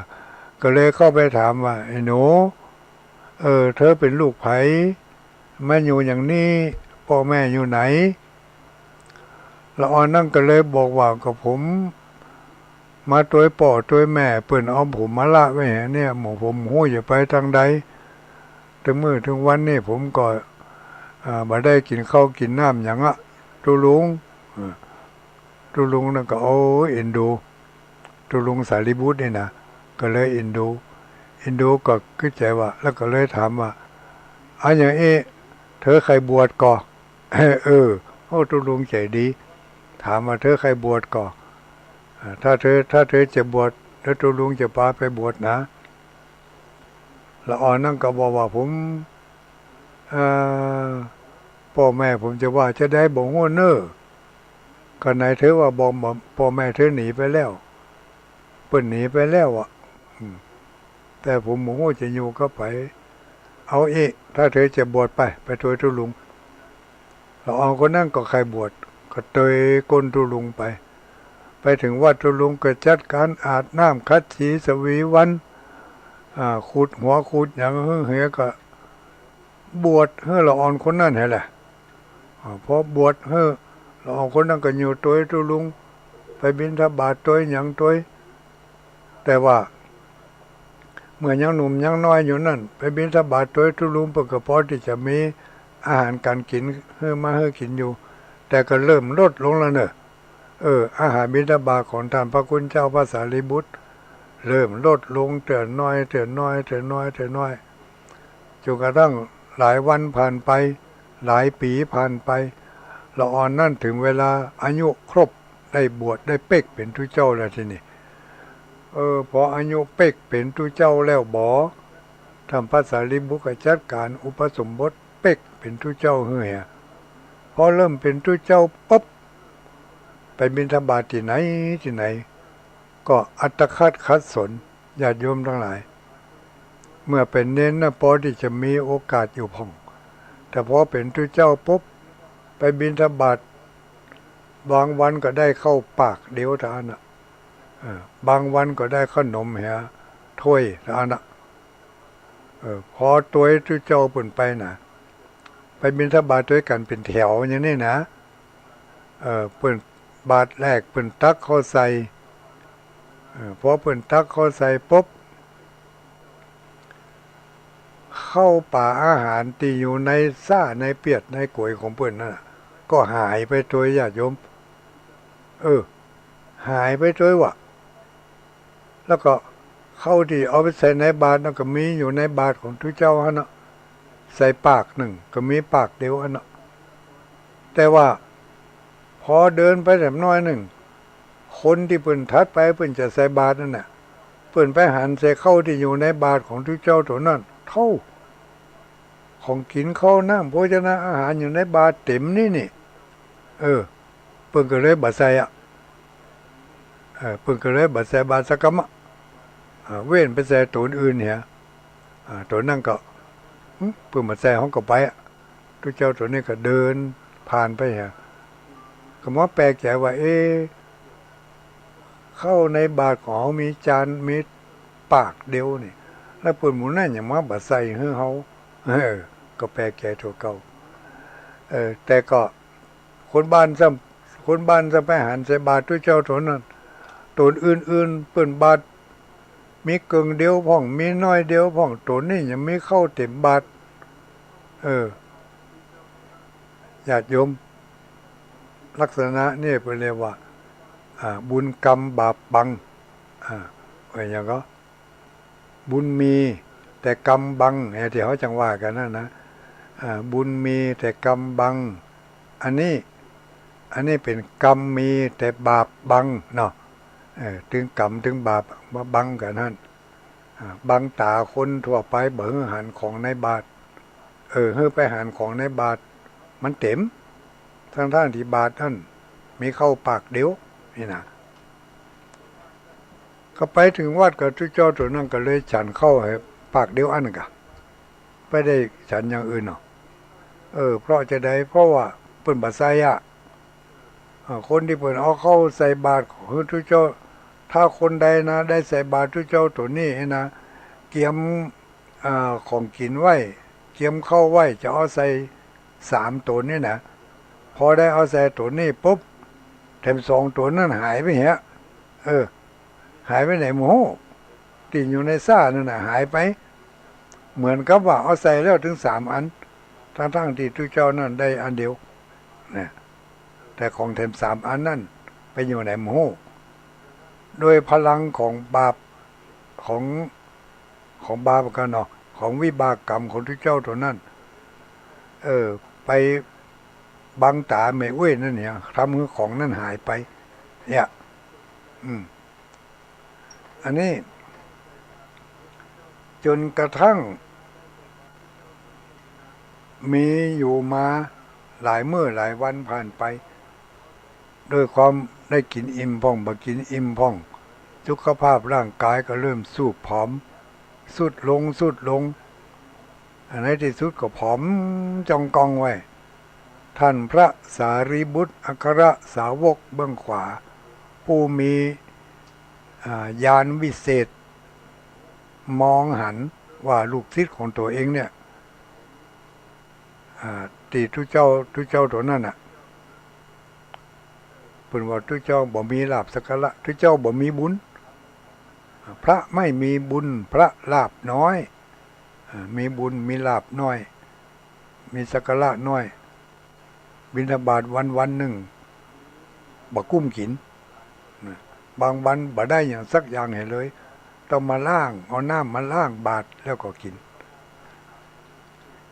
ก็เลยเข้าไปถามว่าไอ้หนูเธอเป็นลูกไผ่มาอยู่อย่างนี้พ่อแม่อยู่ไหนละอ่อนนั่นก็เลยบอกว่ากับผมมาตัวป่อตัวแม่เปิ่นเอาผมมาละไว้เนี่ยหมู่ผมหู้อย่าไปทางใดถึงมื้อถึงวันนี้ผมก็บ่ได้กินข้าวกินน้ำอย่างตุลุงนั่นก็เอ็นดูตุลุงสารีบุตรนี่นะก็เลยเอ็นดูก็คิดใจว่าแล้วก็เลยถามว่าอย่างเธอใครบวชก่อตุลุงใจดีถามว่าเธอใครบวชก่อถ้าเธอจะบวชแล้วตุลุงจะพาไปบวชนะละอ่อนนั่นก็บอกว่าผมพ่อแม่ผมจะว่าจะได้บอกว่าเนอก็ไหนเธอว่าบอกพ่อแม่เธอหนีไปแล้วเปิ้นหนีไปแล้วแต่ผมบอกว่าจะอยู่ก็ไปเอาถ้าเธอจะบวชไปถวายตุลุงละอ่อนคนนั่นก็ใครบวชก็เตยก้นตุลุงไปถึงวัดตุลุงก็จัดการอาบน้ำคัดสีสวีวันขุดหัวขุดอย่างเหี้ยก็บวชเฮ้อละอ่อนคนนั้นแหละพอบวชเฮ้อละอ่อนคนนั้นก็อยู่ตัวตุลุงไปบิณฑบาตตัวอย่างตัวแต่ว่าเมื่อยังหนุ่มยังน้อยอยู่นั่นไปบิณฑบาตตัวตุลุงเพื่อพอที่จะมีอาหารการกินเฮ้อมาเฮ้อกินอยู่แต่ก็เริ่มลดลงแล้วเนอะอาหารบิณฑบาตของท่านพระคุณเจ้าพระสารีบุตรเริ่มลดลงเตือนน้อยจนกระทั่งหลายวันผ่านไปหลายปีผ่านไปละอ่อนนั่นถึงเวลาอายุครบได้บวชได้เป๊กเป็นทุเจ้าแล้วทีนี้พออายุเป๊กเป็นทุเจ้าแล้วทำพระสารีบุตรจัดการอุปสมบทเป๊กเป็นทุเจ้าเฮ้ยพอเริ่มเป็นทุเจ้าปุ๊บไปบิณฑบาตที่ไหนก็อัตคัดสนญาติโยมทั้งหลายเมื่อเป็นเน้นนะพอที่จะมีโอกาสอยู่พ่องแต่พอเป็นทุเจ้าปุ๊บไปบิณฑบาตบางวันก็ได้เข้าปากเดียวทานบางวันก็ได้ขนมถ้วยทานพอตัวทุเจ้าปุ่นไปนะไปบิณฑบาตด้วยกันเป็นแถวอย่างนี้นะเปิ่นบาทแรกเปิ่นตักเข้าใส่พอเปิ่นตักเข้าใส่ปุ๊บเข้าป่าอาหารที่อยู่ในซ่าในเปียดในก๋วยของเปิ่นนั่นก็หายไปตัวญาติโยมหายไปตัววะแล้วก็ เข้าที่เอาไปใส่ในบาตรนั่นก็มีอยู่ในบาตรของทุกเจ้าฮะเนาะใส่ปากหนึ่งก็มีปากเดียวฮะเนาะแต่ว่าพอเดินไปแบบน้อยหนึ่งคนที่เปิ่นทัดไปเปิ่นจะใส่บาตรนั่นน่ะเปิ่นไปหันใส่เข้าที่อยู่ในบาตรของทุกเจ้าตัวนั้นเท่าของกินข้าวน้ำโภชนะอาหารอยู่ในบาตรเต็มนี่เปิ่นก็เลยบัดใส่เปิ่นก็เลยบัดใส่บาตรสักกะมะเว้นไปใส่ตัวอื่นเนี่ยตัวนั่นก็เปิ่นมาใส่ห้องก็ไปทุกเจ้าตัวนี้ก็เดินผ่านไปเนี่ยก็มาแปลกใจว่าเข้าในบาตรของมีจานมีปากเดียวนี่แล้วเปิ่นหมุนนั่นอย่างมาบัดใส่ให้เขาก็แปลกใจตัวเก่าแต่ก็คนบ้านซ้ำไปหันใส่บาตรทุกเจ้าตัวนั้นตัวอื่นๆเปิ่นบาตรมีเกิงเดียวพ่องมีน้อยเดียวพ่องตัวนี้ยังไม่เข้าเต็มบาตรญาติโยมลักษณะนี่เป็นเรียกว่าบุญกรรมบาปบังอย่างก็บุญมีแต่กรรมบังที่เขาจังว่ากันนะบุญมีแต่กรรมบังอันนี้เป็นกรรมมีแต่บาปบังเนาะถึงกรรมถึงบาปมาบังกันนั่นบังตาคนทั่วไปเบิ่งหันของในบาตรเฮ้อไปหันของในบาตรมันเต็มทั้งที่บาตรท่านมีเข้าปากเดียวนี่นะก็ไปถึงวัดกับทุกเจ้าตัวนั้นก็เลยฉันเข้าให้ปากเดียวอันนึงอะไม่ได้ฉันอย่างอื่นเนาะเพราะจะได้เพราะว่าเปิ่นบัดใส่คนที่เปิ่นเอาเข้าใส่บาตรของทุกเจ้าถ้าคนใดนะได้ใส่บาตรทุกเจ้าตัวนี้นะเกียมของกินไว้เกียมเข้าไว้จะเอาใส่3ตัวนี่นะพอได้เอาใส่ตัวนี้ปุ๊บแถม2ตัวนั้นหายไปเหี้ยหายไปไหนหมูติดอยู่ในซ่านั่นน่ะหายไปเหมือนกับว่าเอาใส่แล้วถึง3อันทั้งที่ทุกเจ้านั่นได้อันเดียวนะแต่ของแถม3อันนั่นไปอยู่ไหนหมูโดยพลังของบาปของบาปกันเนาะของวิบากกรรมของทุกเจ้าตัวนั้นไปบังตาไม่เว้ยนั่นเนี่ยทำให้ของนั่นหายไปเนี่ยอันนี้จนกระทั่งมีอยู่มาหลายมื้อหลายวันผ่านไปโดยความได้กินอิ่มพ่องบ่กินอิ่มพ่องสุขภาพร่างกายก็เริ่มสูบผอมสุดลงอันในที่สุดก็ผอมจองกองไว้ท่านพระสารีบุตรอัครสาวกเบื้องขวาผู้มีญาณวิเศษมองหันว่าลูกศิษย์ของตัวเองเนี่ยตีทุกเจ้าตัวนั้นน่ะเพิ่นว่าทุกเจ้าบ่มีลาภสักการะทุกเจ้าบ่มีบุญพระไม่มีบุญพระลาภน้อยมีบุญมีลาภน้อยมีสักการะน้อยบิณฑบาตวันหนึ่งบ่กุ้มกินบางวันบ่ได้อย่างสักอย่างเห็นเลยต้องมาล้างเอาน้ำมาล้างบาตรแล้วก็กิน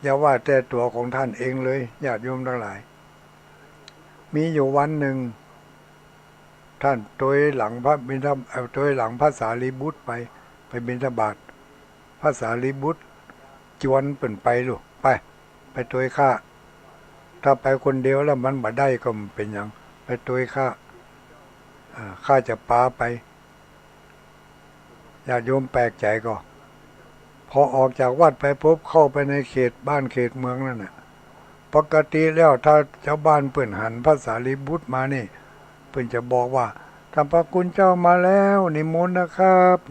อย่าว่าแต่ตัวของท่านเองเลยญาติโยมทั้งหลายมีอยู่วันหนึ่งท่านโดยหลังพระบิณฑบาตโดยหลังพระสารีบุตรไปบิณฑบาตพระสารีบุตรจวนเปิ่นไปลูกไปโดยข้าถ้าไปคนเดียวแล้วมันบ่ได้ก็เป็นอย่างไปโดยข้าจะปาไปญาติโยมแปลกใจก็พอออกจากวัดไปพบเข้าไปในเขตบ้านเขตเมืองนั่นน่ะปกติแล้วถ้าชาวบ้านเปิ่นหันพระสารีบุตรมานี่เปิ่นจะบอกว่าท่านพระคุณเจ้ามาแล้วนิมนต์นะครับเ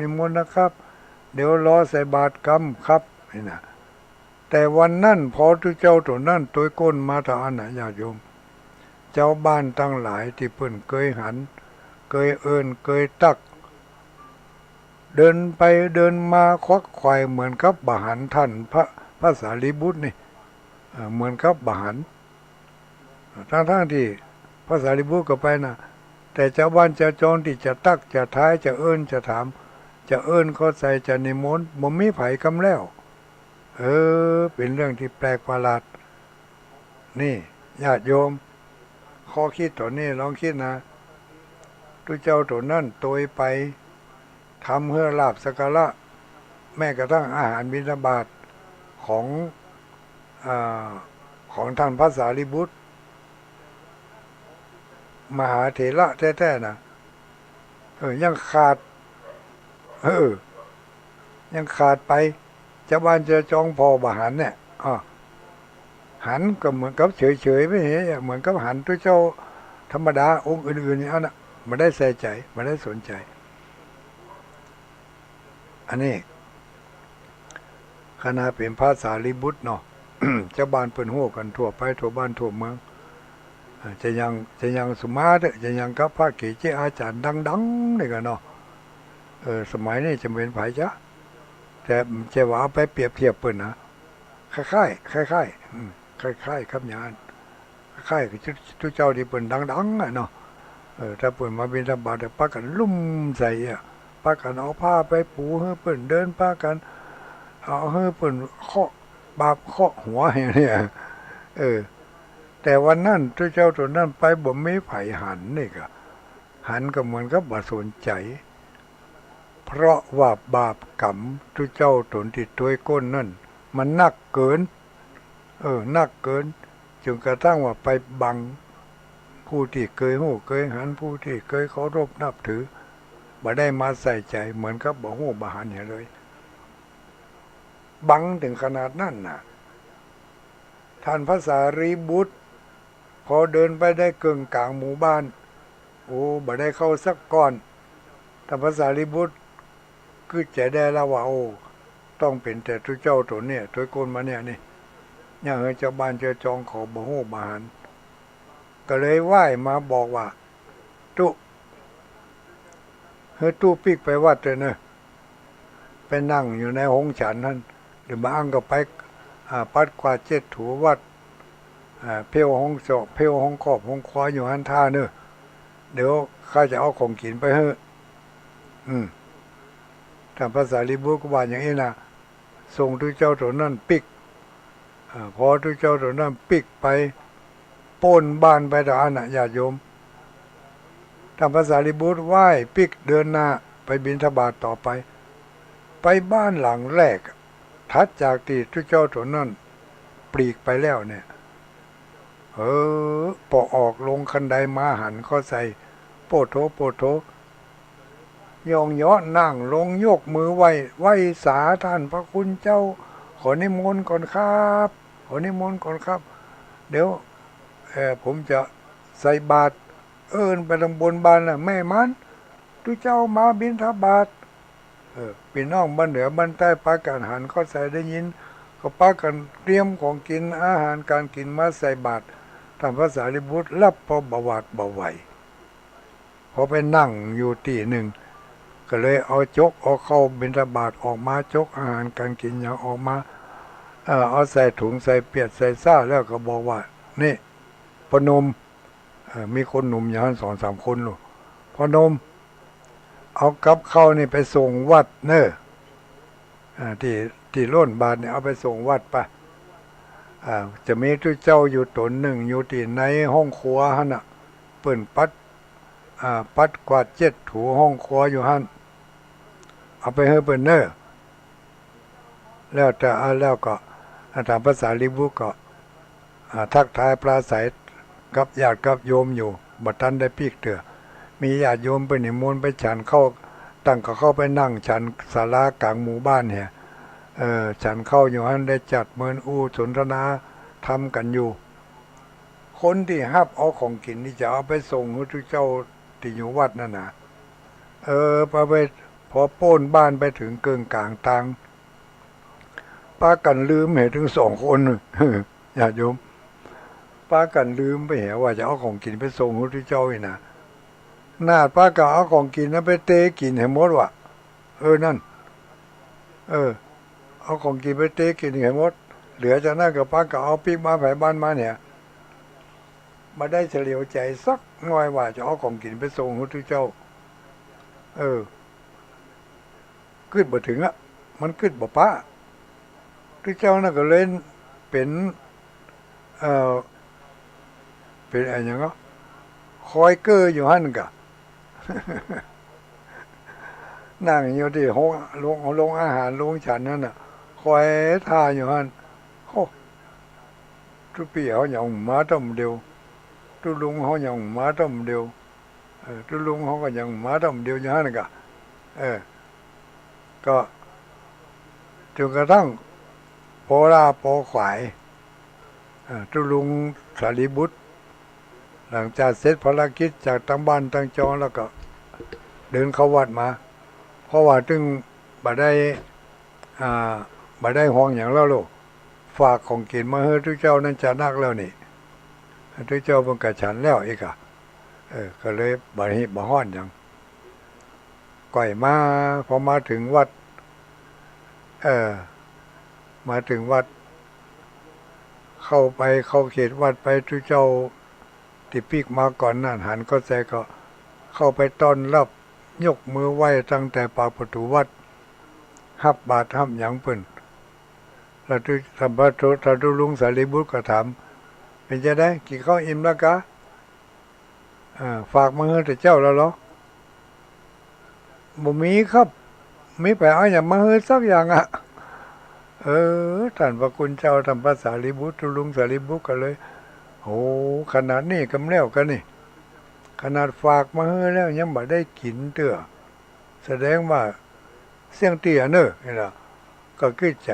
ดี๋ยวรอใส่บาตรกรรมครับนี่นะแต่วันนั้นพอทุกเจ้าตัวนั้นตัวก้นมาทางน่ะญาติโยมเจ้าบ้านทั้งหลายที่เปิ่นเคยหันเคยเอิ้นเคยตักเดินไปเดินมาควักไขว่เหมือนกับบาหันท่านพระสารีบุตรนี่เหมือนกับบาหันทั้งที่พระสารีบุตรก็ไปนะแต่เจ้าบ้านเจ้าจองที่จะตักจะท้ายจะเอิ้นจะถาม จะเอิ้นเขาใส่จะนิมนต์บ่มีไผกำแล้วเป็นเรื่องที่แปลกประหลาดนี่ญาติโยมข้อคิดตัวนี้ลองคิดนะทุเจ้าตัวนั่นตัวไปทำเพื่อลาบสักการะแม้กระทั่งอาหารบิณฑบาตของอาของท่านพระสารีบุตรมหาเถระแท้ๆนะยังขาดยังขาดไปจะบ้านจะจองพอบาหันเนี่ยหันก็เหมือนกับเฉยๆไม่เห็นเหมือนกับหันตัวเจ้าธรรมดาองค์อื่นๆนี่นะไม่ได้ใส่ใจไม่ได้สนใจอันนี้คณะเป็นพระสารีบุตรเนาะ เจ้าบ้านเปิ่นโหกันทั่วไปทั่วบ้านทั่วเมืองจะยังสมาร์ทจะยังกับพระเกจิอาจารย์ดังๆนี่กันเนาะสมัยนี้จะเป็นไผจ้ะแต่จะว่าเอาไปเปรียบเทียบเปิ่นนะคล้ายๆคล้ายๆคล้ายๆครับญาติคล้ายกับทุกเจ้าที่เปิ่นดังๆอ่ะเนาะถ้าเปิ่นมาบิณฑบาตป้ากันลุ่มใส่อ่ะป้ากันเอาผ้าไปปูให้เปิ่นเดินป้ากันเอาให้เปิ่นเคาะบาปเคาะหัวอย่างนี้แต่วันนั้นทุกเจ้าตัวนั้นไปบ่มีไผหันนี่ก็หันก็เหมือนกับบ่สนใจเพราะว่าบาปกรรมทุกเจ้าตนที่ตัวก้นนั่นมันหนักเกินหนักเกินจนกระทั่งว่าไปบังผู้ที่เคยหูเคยหันผู้ที่เคยเคารพนับถือบ่ได้มาใส่ใจเหมือนกับบ่หูบ่หันอย่างเลยบังถึงขนาดนั้นน่ะท่านพระสารีบุตรพอเดินไปได้เกินกลางหมู่บ้านบ่ได้เข้าสักก้อนท่านพระสารีบุตรคือจะได้ละว่าต้องเป็นแต่ทุกเจ้าตัวเนี่ยตัวคนมาเนี่ยนี่อย่างเจ้าบ้านเจ้าจองขอบ่ฮู้บ่หันก็เลยไหว้มาบอกว่าตู้ปิกไปวัดเลยเนอะไปนั่งอยู่ในห้องฉันนั่นหรือมาอ้างก็ไปปัดกวาดเจ็ดถูวัดเพียวห้องโศกเพียวห้องขอบห้องควาอยู่หันท่าเนอะเดี๋ยวข้าจะเอาของกินไปให้ท่านพระสารีบุตรก็ว่าอย่างนี้นะส่งทุกเจ้าตัวนั้นปิกพอทุกเจ้าตัวนั้นปิกไปป้นบ้านไปด่านญาติโยมท่านพระสารีบุตรไหว้ปิกเดินหน้าไปบิณฑบาตต่อไปบ้านหลังแรกทัดจากที่ทุกเจ้าตัวนั้นปลีกไปแล้วเนี่ยพอออกลงคันไดมาหันเข้าใส่โปโถยองย้อนนั่งลงยกมือไหว้สาท่านพระคุณเจ้าขอนิมนต์ก่อนครับขอนิมนต์ก่อนครับเดี๋ยวผมจะใส่บาตรไปตำบลบ้านน่ะแม่มันทุกเจ้ามาบิณฑบาตพี่น้องบ้านเหนือบ้านใต้ปากันหันเข้าใส่ได้ยินก็ปากันเตรียมของกินอาหารการกินมาใส่บาตรท่านพระสารีบุตรรับพอบวาดบ่ไหวพอไปนั่งอยู่ที่หนึ่งก็เลยเอาจกเอาเข้าบิณฑบาตออกมาจกอาหารการกินอย่างออกมาเอาใส่ถุงใส่เปียดใส่ซ่าแล้วก็บอกว่านี่พนมมีคนหนุ่มอย่างนั้น2-3 คนลูกพนมเอากับเข้านี่ไปส่งวัดเนอะที่ล้นบาทเนี่ยเอาไปส่งวัดไปจะมีทุกเจ้าอยู่ตนหนึ่งอยู่ที่ในห้องครัวฮะน่ะเปิ่นปัดกวาดเจ็ดถูห้องครัวอยู่ฮั่นเอาไปให้เปิ่นเนอแล้วแต่แล้วก็ท่านพระสารีบุตรก็ทักทายปราศัยกับญาติกับโยมอยู่บัดทันได้ปีกเถื่อมีญาติโยมไปนิมนต์ไปฉันเข้าตั้งก็เข้าไปนั่งฉันศาลากลางหมู่บ้านเนี่ยฉันเข้าอยู่ฮั่นได้จัดเมินสนทนาทำกันอยู่คนที่ฮับเอาของกินที่จะเอาไปส่งให้ทุกเจ้าที่อยู่วัดนั่นนะพอโป้นบ้านไปถึงเกินกลางทางป้ากันลืมเห็นถึง2 คนญาติโยมป้ากันลืมไปเห็นว่าจะเอาของกินไปส่งให้ทุกเจ้าอีกนะนาดป้าก็เอาของกินนั้นไปเตะกินให้หมดว่ะนั่นเอาของกินไปเตะกินให้หมดเหลือจากนั้นก็ป้าก็เอาปีกมาแผ่บ้านมาเนี่ยมาได้เฉลียวใจสักหน่อยว่าจะเอาของกินไปส่งให้ทุกเจ้า ขึ้นบ่ถึงอ่ะมันขึ้นบ่ป้าที่เจ้านั่นก็เลยเป็นเอ่อเป็นอะไรอย่างเงี้ยคอยเกออยู่หั่นกะนั่งอยู่ที่ห้องโรงอาหารโรงฉันนั่นน่ะคอยท่าอยู่หั่นโอ้ทุกปีเขาอย่างมาต้มเดียวทุลุงเขาอย่างมาต้มเดียวทุลุงเขาก็อย่างมาต้มเดียวอยู่หั่นกะก็จนกระทั่งโปราโปขวายทุลุงสารีบุตรหลังจากเสร็จภารกิจจากตั้งบ้านตั้งจองแล้วก็เดินเข้าวัดมาเพราะว่าถึงบ่ได้อ่าบ่ได้ห้องอย่างแล้วลูกฝากของกินมาให้ทุกเจ้านั้นจะนักแล้วนี่ทุกเจ้าเพิ่งกระฉันแล้วอีกอ่ะก็เลยบ่ฮิบ่ฮ้อนหยังก่อยมาพอมาถึงวัดมาถึงวัดเข้าเขตวัดไปทุกเจ้าที่ปีกมาก่อนนั่นหันก็ใจก็เข้าไปต้อนรับยกมือไหว้ตั้งแต่ปากประตูวัดฮับบาตรฮับหยังเพิ่นแล้วที่สัมภาษณ์ลุงสารีบุตรก็ถามเป็นจะได้กินข้าวอิ่มแล้วกะฝากมาให้แต่เจ้าแล้วเหรอบ่มีครับมีไปเอาอย่างมาให้สักอย่างอ่ะท่านพระคุณเจ้าทำภาษาลิบุตรลุงสารีบุตรก็เลยโอ้ขนาดนี้กำแล้วกันนี่ขนาดฝากมาให้แล้วยังบ่ได้กินเตื้อแสดงว่าเสียงเตี้ยเนอะนี่ล่ะก็คิดใจ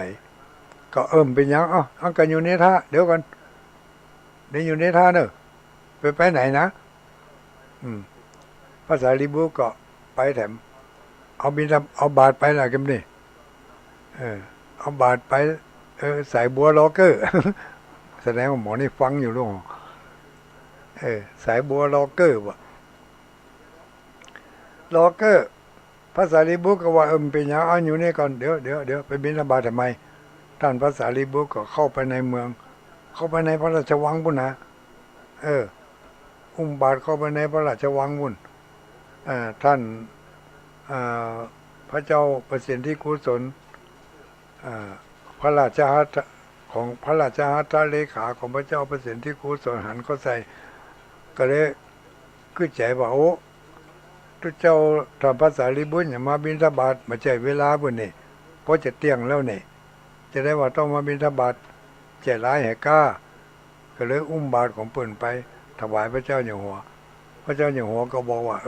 ก็เป็นหยังเอากันอยู่ในท่าเดี๋ยวกันเดี๋ยวอยู่ในท่าเนอะไปไหนนะภาษาลิบุก็ไปแถมเอาบาทไปล่ะกันนี่เอาบาทไปใส่บัวล็อกเกอร์แสดงว่าหมอนี่ฟังอยู่ลูกสายบัวล็อกเกอร์ว่ะล็อกเกอร์ภาษาลิบุก็ว่าเป็นหยังเอาอยู่นี่ก่อนเดี๋ยวไปบิณฑบาตทำไมท่านภาษาลิบุก็เข้าไปในเมืองเข้าไปในพระราชวังพุ่นนะอุ้มบาตรเข้าไปในพระราชวังพุ่นท่านพระเจ้าประสิทธิโกศลพระราชหัตถ์ของพระราชหัตถเลขาของพระเจ้าประสิทธิโกศลหันเข้าใส่ก็เลยขึ้นใจว่าโอ้ทุกเจ้าทำภาษาลิบุญอย่ามาบิณฑบาตมาใจเวลาบุญนี่เพราะจะเตี้ยงแล้วนี่จะได้ว่าต้องมาบิณฑบาตใจร้ายแหกล้าก็เลยอุ้มบาตรของเปิ่นไปถวายพระเจ้าอยู่หัวพระเจ้าอยู่หัวก็บอกว่า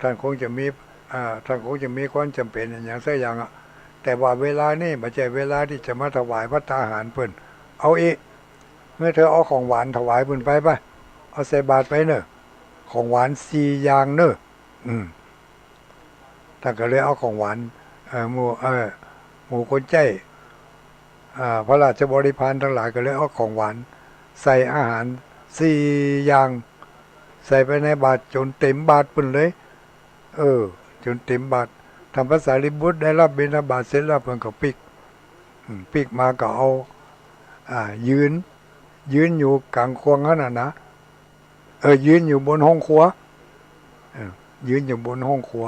ท่านคงจะมีความจำเป็นอย่างสักอย่างอ่ะแต่ว่าเวลานี่ไม่ใช่เวลาที่จะมาถวายพระตาหารเพิ่นเอาอีกเมื่อเธอเอาของหวานถวายเพิ่นไปเอาใส่บาตรไปเนอะของหวาน4อย่างเนอะท่านก็เลยเอาของหวานหมู่คนใจพระราชบริพารทั้งหลายก็เลยเอาของหวานใส่อาหาร4อย่างใส่ไปในบาตรจนเต็มบาตรเพิ่นเลยจนเต็มบาตรทำภาษาลิบุตรได้รับบิณฑบาตเสร็จแล้วเพิ่นก็ปิกมาก็เอายืนอยู่กลางครัวนั่นนะยืนอยู่บนห้องครัวยืนอยู่บนห้องครัว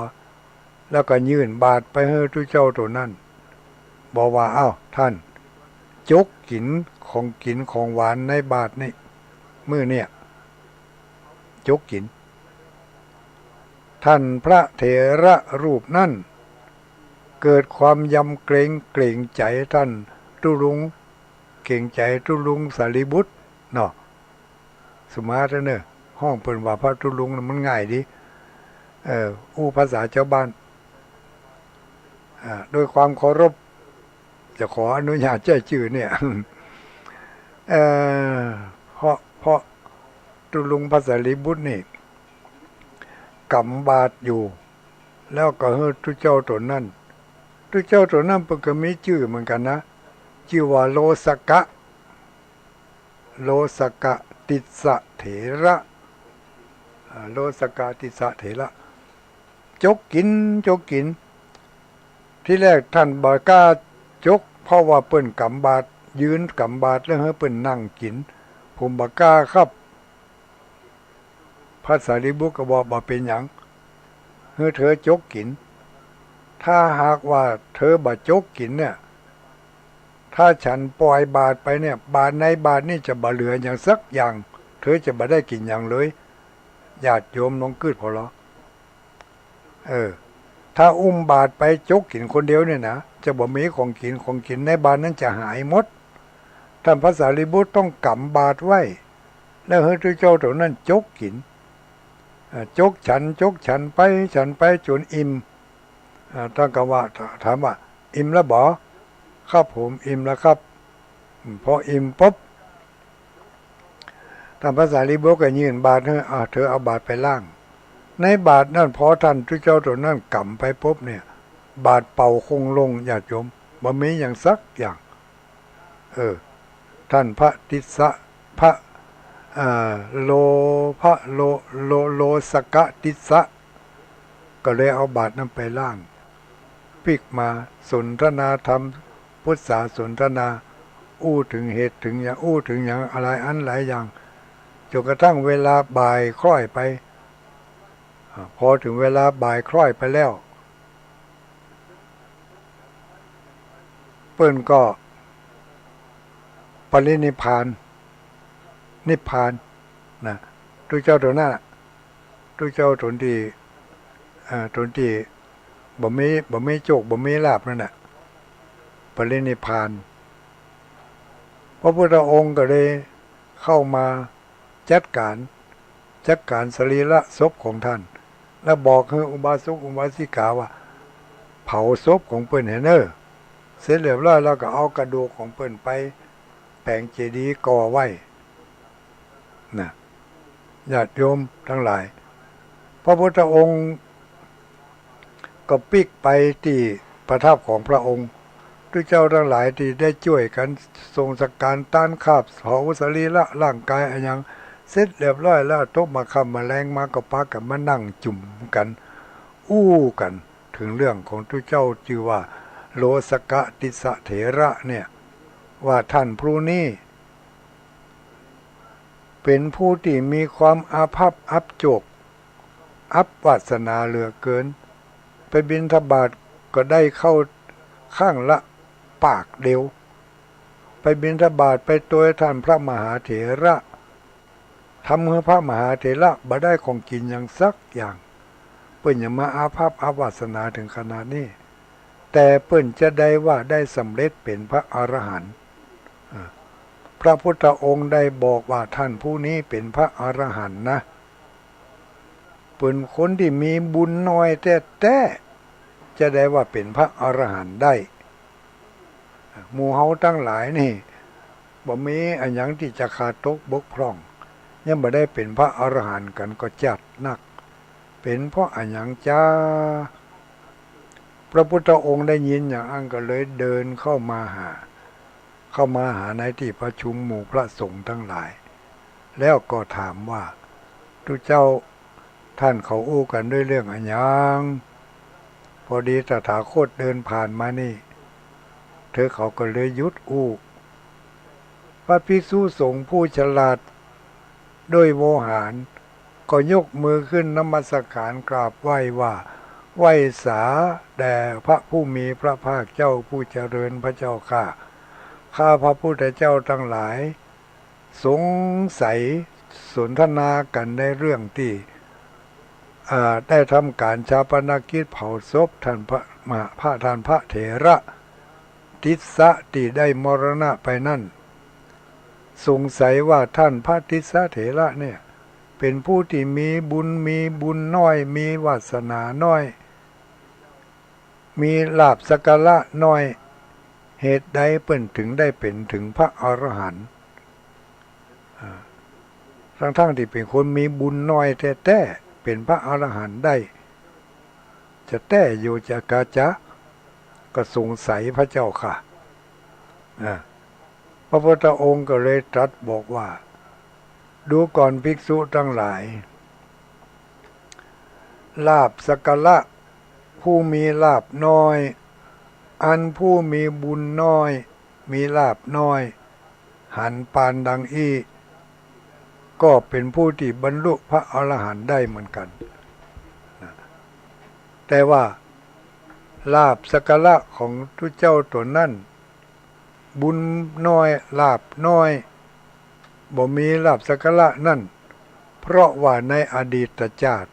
แล้วก็ยื่นบาตรไปให้ทุกเจ้าตัวนั้นบอกว่าท่านจกกินของหวานในบาตรนี่มื้อเนี่ยจกกินท่านพระเถระรูปนั่นเกิดความยำเกรงใจท่านตุลุงเก่งใจตุลุงสารีบุตรเนาะสมาร์ทเนอะห้องเปิ่นว่าพระตุลุงมันง่ายดีภาษาเจ้าบ้านโดยความเคารพจะขออนุญาตแจ้ชื่อเนี่ยเพราะตุลุงพระสารีบุตรนี่กำบาตรอยู่แล้วก็ให้ทุกเจ้าตัวนั้นเพิ่นก็มีชื่อเหมือนกันนะชื่อว่าโลสกะติสะเถระโลสกะติสะเถระจกกินที่แรกท่านบ่กล้าจกเพราะว่าเปิ้นกำบาตรยืนกำบาตรแล้วให้เปิ้นนั่งกินผมบ่กล้าครับพระสารีบุตรก็บอกบ่เป็นหยังเธอจกกิน ถ้าหากว่าเธอบาจกกินเนี่ยถ้าฉันปล่อยบาทไปเนี่ยบาทในบาทนี่จะบาเหลืออย่างสักอย่างเธอจะบาได้กินอย่างเลยญาติโยมลองคืดพอหรอถ้าอุ้มบาทไปจกกินคนเดียวเนี่ยนะจะบ่มีของกินในบาทนั้นจะหายหมดท่านพระสารีบุตรต้องกำบาทไว้แล้วเฮ้ยเจ้าตัวนั้นจกกินจกฉันไปจนอิ่มท่านก็ว่าถามว่าอิ่มแล้วบ่ครับผมอิ่มแล้วครับพออิ่มปุ๊บท่านพระสารีบุตรก็ยื่นบาทให้เธอเอาบาทไปล้างในบาทนั่นพอท่านทุกเจ้าตัวนั้นกำไปปุ๊บเนี่ยบาทเป่าคงลงญาติโยมบ่มีอย่างสักอย่างท่านพระติสสะพระโลพระโลสกะติสสะก็เลยเอาบาทนั้นไปล้างปิกมาสนทนาธรรมพุทธาสนทนาอู้ถึงเหตุถึงอย่างอู้ถึงอย่างอะไรอันหลายอย่างจนกระทั่งเวลาบ่ายคล้อยไปพอถึงเวลาบ่ายคล้อยไปแล้วเปิ้นก็ปรินิพพานนิพพานนะทุกเจ้าตัวนั้นทุกเจ้าตนที่บ่มีโชคบ่มีลาภนั่นน่ะปรินิพพานพระพุทธองค์ก็เลยเข้ามาจัดการสรีระศพของท่านแล้วบอกให้อุบาสกอุบาสิกาว่าเผาศพของเปิ้นให้เน้อเสร็จเรียบร้อยแล้วก็เอากระดูกของเปิ้นไปแปลงเจดีย์ก่อไว้นะญาติโยมทั้งหลายพระพุทธองค์ก็ปิกไปที่ประทับของพระองค์ด้วยเจ้าทั้งหลายที่ได้ช่วยกันทรงสการต้านคาบเผาสรีระร่างกายอะไรอย่างเสร็จเรียบร้อยแล้วตกมาคำมาแรงมาก็พากันมานั่งจุ่มกันอู้กันถึงเรื่องของทุกเจ้าชื่อว่าโลสกะติสะเถระเนี่ยว่าท่านผู้นี้เป็นผู้ที่มีความอาภัพอับโจกอับวาสนาเหลือเกินไปบิณฑบาตก็ได้เข้าข้างละปากเดียวไปบิณฑบาตไปตัวท่านพระมหาเถระทำให้พระมหาเถระบ่ได้ของกินอย่างสักอย่างเปิ้นอย่ามาอาภัพอาวาสนาถึงขนาดนี้แต่เปิ้นจะได้ว่าได้สำเร็จเป็นพระอรหันต์พระพุทธองค์ได้บอกว่าท่านผู้นี้เป็นพระอรหันต์นะเป็นคนที่มีบุญน้อยแต่จะได้ว่าเป็นพระอรหันต์ได้หมู่เฮาทั้งหลายนี่บ่มีอันหยังที่จะขาดตกบกพร่องยังบ่ได้เป็นพระอรหันต์กันก็จัดนักเป็นเพราะอันหยังจ้าพระพุทธองค์ได้ยินอย่างอันก็เลยเดินเข้ามาหาในที่ประชุมหมู่พระสงฆ์ทั้งหลายแล้วก็ถามว่าทุกเจ้าท่านเขาอู้กันด้วยเรื่องอันยังพอดีตถาคตเดินผ่านมานี่เขาก็เลยยุดอู้พระภิกษุสงฆ์ผู้ฉลาดด้วยโวหารก็ยกมือขึ้นนมัสการกราบไหว้ว่าไหว้สาแด่พระผู้มีพระภาคเจ้าผู้เจริญพระเจ้าข้าพระพุทธเจ้าทั้งหลายสงสัยสนทนากันในเรื่องที่ได้ทำการชาปนกิจเผาศพท่านพระเถระติสสะที่ได้มรณะไปนั่นสงสัยว่าท่านพระติสสะเถระเนี่ยเป็นผู้ที่มีบุญน้อยมีวาสนาน้อยมีลาภสักการะน้อยเหตุใดเปิ้นถึงได้เป็นถึงพระอรหันต์ทั้งที่เป็นคนมีบุญน้อยแต่เป็นพระอรหันต์ได้จะแต่อยู่จะกาจะก็สงสัยพระเจ้าค่ะพระพุทธองค์ก็เลยตรัสบอกว่าดูก่อนภิกษุทั้งหลายลาภสักการะผู้มีลาภน้อยอันผู้มีบุญน้อยมีลาภน้อยหันปานดังอี้ก็เป็นผู้ที่บรรลุพระอรหันต์ได้เหมือนกันแต่ว่า ลาภสักการะของทุเจ้าตัวนั่นบุญน้อยลาภน้อยบ่มีลาภสักการะนั่นเพราะว่าในอดีตชาติ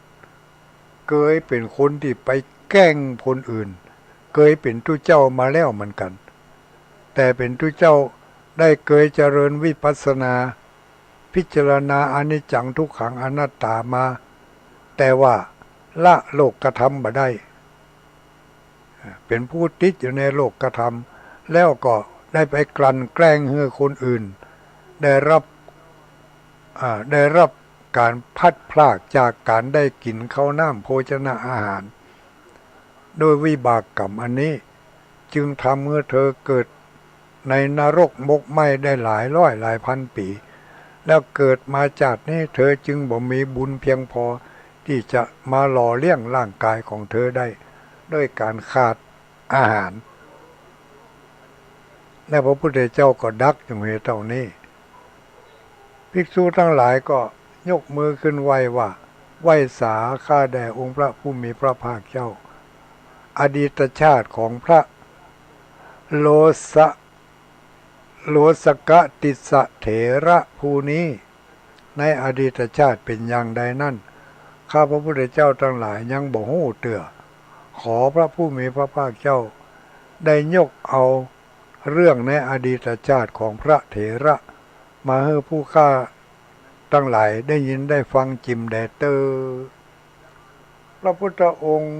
เคยเป็นคนที่ไปแกล้งคนอื่นเคยเป็นทุเจ้ามาแล้วเหมือนกันแต่เป็นทุเจ้าได้เคยเจริญวิปัสสนาพิจารณาอนิจจังทุกขังอนัตตามาแต่ว่าละโลกธรรมบ่ได้เป็นผู้ติดอยู่ในโลกธรรมแล้วก็ได้ไปกลั่นแกล้งให้คนอื่นได้รับการพัดพลากจากการได้กินข้าวน้ำโภชนะอาหารโดยวิบากกรรมอันนี้จึงทำให้เธอเกิดในนรกมกไหม้ได้หลายร้อยหลายพันปีแล้วเกิดมาจากนี้เธอจึงบ่มีบุญเพียงพอที่จะมาหล่อเลี้ยงร่างกายของเธอได้ด้วยการขาดอาหารและพระพุทธเจ้าก็ดักอยู่เหตุเท่านี้ภิกษุทั้งหลายก็ยกมือขึ้นไหว้ว่าไหว้สาข้าแด่องค์พระผู้มีพระภาคเจ้าอดีตชาติของพระโลสกติสเถระผู้นี้ในอดีตชาติเป็นอย่างใดนั่นข้าพระพุทธเจ้าทั้งหลายยังบ่ฮู้เตื้อขอพระผู้มีพระภาคเจ้าได้ยกเอาเรื่องในอดีตชาติของพระเถระมาให้ผู้ข้าทั้งหลายได้ยินได้ฟังจิมแดเตอพระพุทธองค์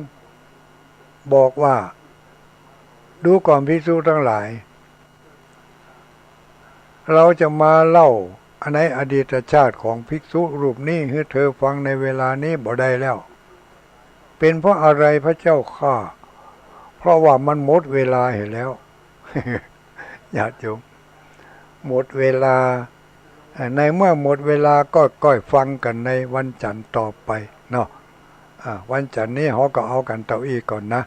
บอกว่าดูก่อนภิกษุทั้งหลายเราจะมาเล่าในอดีตชาติของภิกษุรูปนี้ให้เธอฟังในเวลานี้บ่ได้แล้วเป็นเพราะอะไรพระเจ้าข้าเพราะว่ามันหมดเวลาเห็นแล้ว ญาติโยมหมดเวลาในเมื่อหมดเวลาก็ก้อยฟังกันในวันจันทร์ต่อไปเนาะวันจันทร์นี้เขาก็เอากันเต้าอี้ก่อนนะ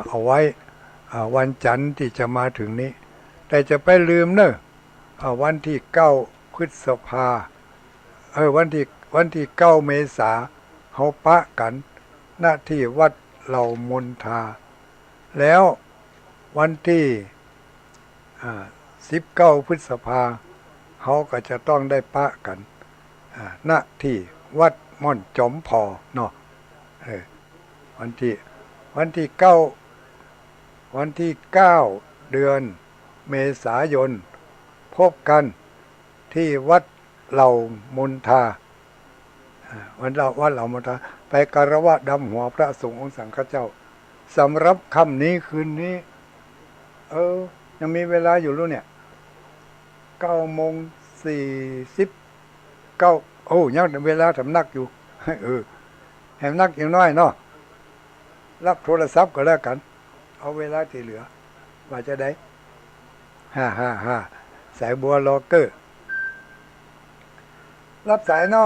เอาไว้วันจันทร์ที่จะมาถึงนี้แต่จะไปลืมเนอะวันที่9 พฤษภาวันที่9 เมษาเขาปะกันหน้าที่วัดเหล่ามนทาแล้ววันที่19 พฤษภาเขาก็จะต้องได้ปะกันณที่วัดม่อนจอมพอเนาะวันที่9 เดือนเมษายนพบกันที่วัดเหล่ามนทาวัดเหล่ามนทาไปคารวะดำหัวพระสงฆ์องค์สังฆเจ้าสำหรับค่ำนี้คืนนี้ยังมีเวลาอยู่รู้เนี่ย9:49โอ้ยังเวลาทำนักอยู่แหมนักอย่างน้อยเนาะรับโทรศัพท์ก็แล้วกันเอาเวลาที่เหลือว่าจะได้สายบัวล็อกเกอร์รับสายนอ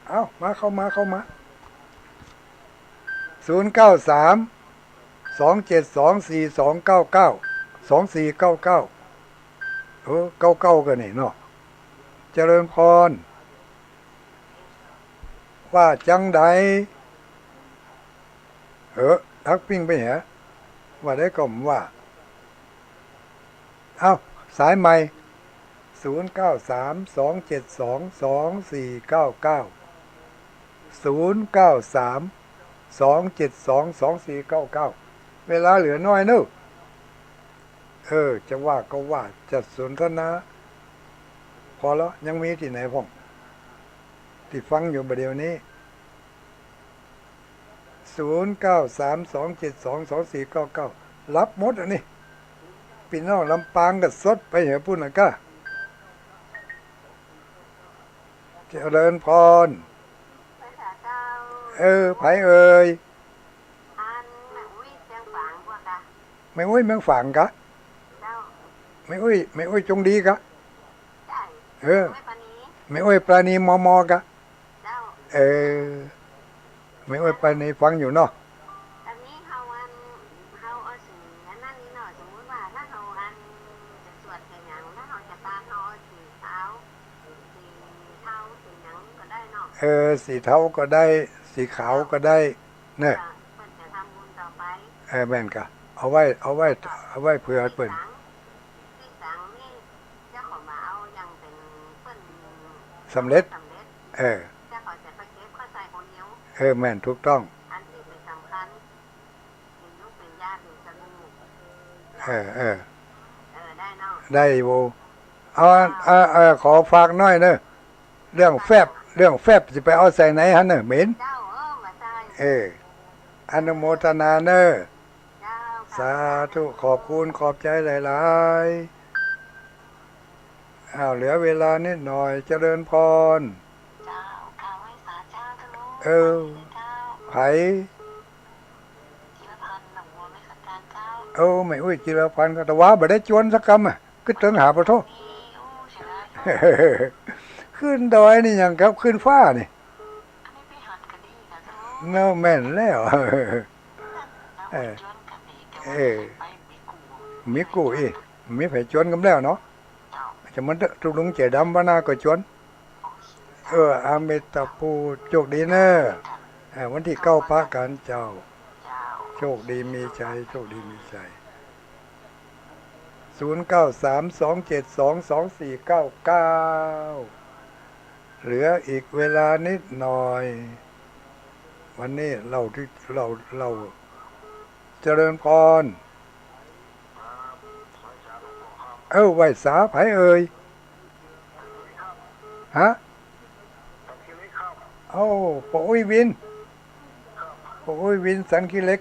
เอามาเข้ามา093 272 4299 2499 กันนี่เนาะเจริญพรว่าจังใดทักปิ้งไปเหรอว่าได้ก็ว่าเอาสายใหม่093 272 2499 093 272 2499เวลาเหลือน้อยนึกจะว่าก็ว่าจะสนทนาพอแล้วยังมีที่ไหนพ่องที่ฟังอยู่ประเดี๋ยวนี้093 272 2499รับหมดอันนี้พี่น้องลำปางก็สดไปเหรอพูดนะก้าเจริญพรไผเอ่ยไม่อุ้ยเมืองฝางกะไม่อุ้ยจงดีกะไม่อุ้ยปราณีมกะไม่อุ้ยปราณีฟังอยู่เนาะสีเทาก็ได้สีขาวก็ได้เนี่ย แม่นกะเอาไว้เผื่อเปิ่นที่สังนี่เจ้าของมาเอายังเป็นเปิ้นสำเร็จสำเร็จเออเจ้าเขาจะไปเก็บข้อใส่คนเดียวแม่นถูกต้องอันที่เป็นสำคัญเป็นลูกเป็นญาติเป็นสมุนเออได้เนาะได้โวขอฝากหน่อยเนอะเรื่องแฟบจะไปเอาใส่ไหนฮะเนอะเหม็นเจ้ามาใส่อนุโมทนาเนอะเจ้าสาธุขอบคุณขอบใจหลายๆเหลือเวลานิดหน่อยเจริญพรเจ้าข้าไว้สาเจ้าทะลุไผจิรพันธ์หนังวัวไม่ขัดการเจ้าไม่อุ้ยจิรพันธ์ก็แต่ว่าบ่ได้จวนสักคำก็ถึงหาปะโทขึ้นดอยนี่ยังครับขึ้นฟ้านี่เนาแม่นแล้วมีกูมีไผจวนกันแล้วเนาะจะมันตุลุงเจดำบ้านาก็จวนอาเมตาปูโชคดีเนอะวันที่9ปะกันเจ้าโชคดีมีใจโชคดีมีใจ0932722499เหลืออีกเวลานิดหน่อยวันนี้เราเจริญพรไหว้สาไผเอ่ยฮะปอุ้ยวินสังคีเล็ก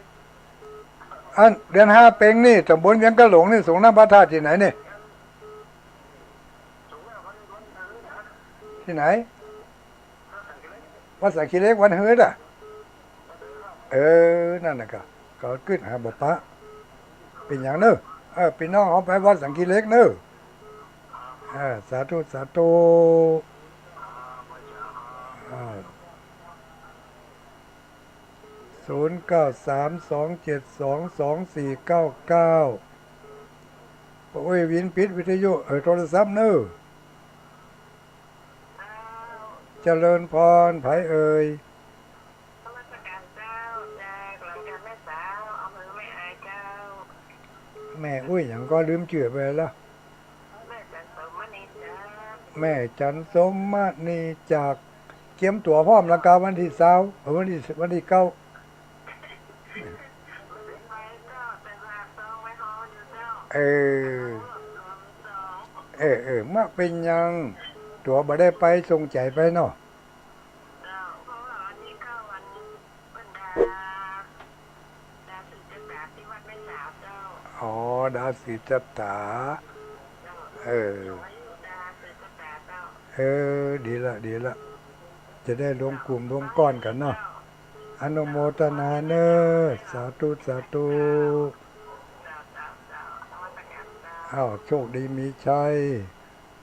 อันเดือน5เป็งนี่ตำบลเวียงกะหลงนี่สูงน้ำพระธาตุที่ไหนเนี่ยที่ไหนวัดสังคีเล็กวันเฮือดนั่นน่ะก็ขึ้นหาบ่ปะเป็นอย่างเนอะพี่น้องเขาไปวัดสังคีเล็กเนอะสาธุ0932722499โอ้ยวินปิดวิทยุโทรศัพท์เนอะเจริญพรไผเอ่ยแม่อุ้ยอย่างก็ลืมชื่อไปแล้วแม่จันสมมานีจากเกียมตัวพร้อมแล้วกาวันที่20วันที่9มักเป็นยังตัวบ่ได้ไปส่งใจไปเนาะดาสิจัตตาดีละจะได้รวมกลุ่มรวมก้อนกันเนาะอนุโมทนาเนอะสาธุโชคดีมีชัย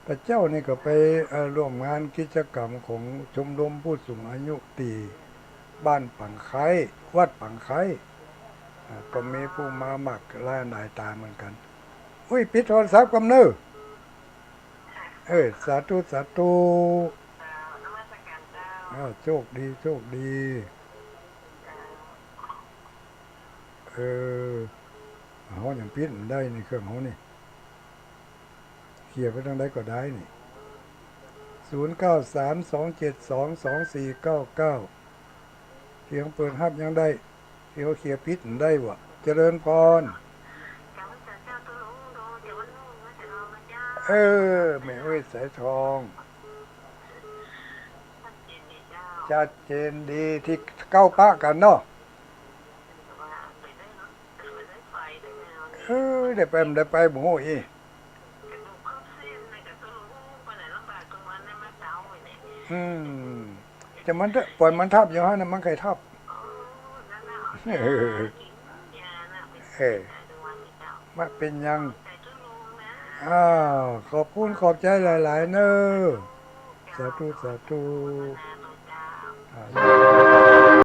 พระเจ้านี่ก็ไปร่วมงานกิจกรรมของชมรมผู้สูงอายุตีบ้านปังไควัดปังไคก็มีผู้มาหมักล่าหนายตาเหมือนกันอุ้ยปิดโทรศัพท์กำเนอสาธุโชคดีเขาอย่างปิดได้ในเครื่องเขานี่เขียนไปทางใดก็ได้นี่0932722499เสียงเปิดฮับยังได้เขียปิดได้วะเจริญพรแม่อุ้ยสายทองชัดเจนดีที่9ปะกันเนาะได้ไปหมูอีจะมันปล่อยมันทับอยู่ฮะนะมันใครทับมาเป็นยังขอบคุณขอบใจหลายๆเนอะสาธุ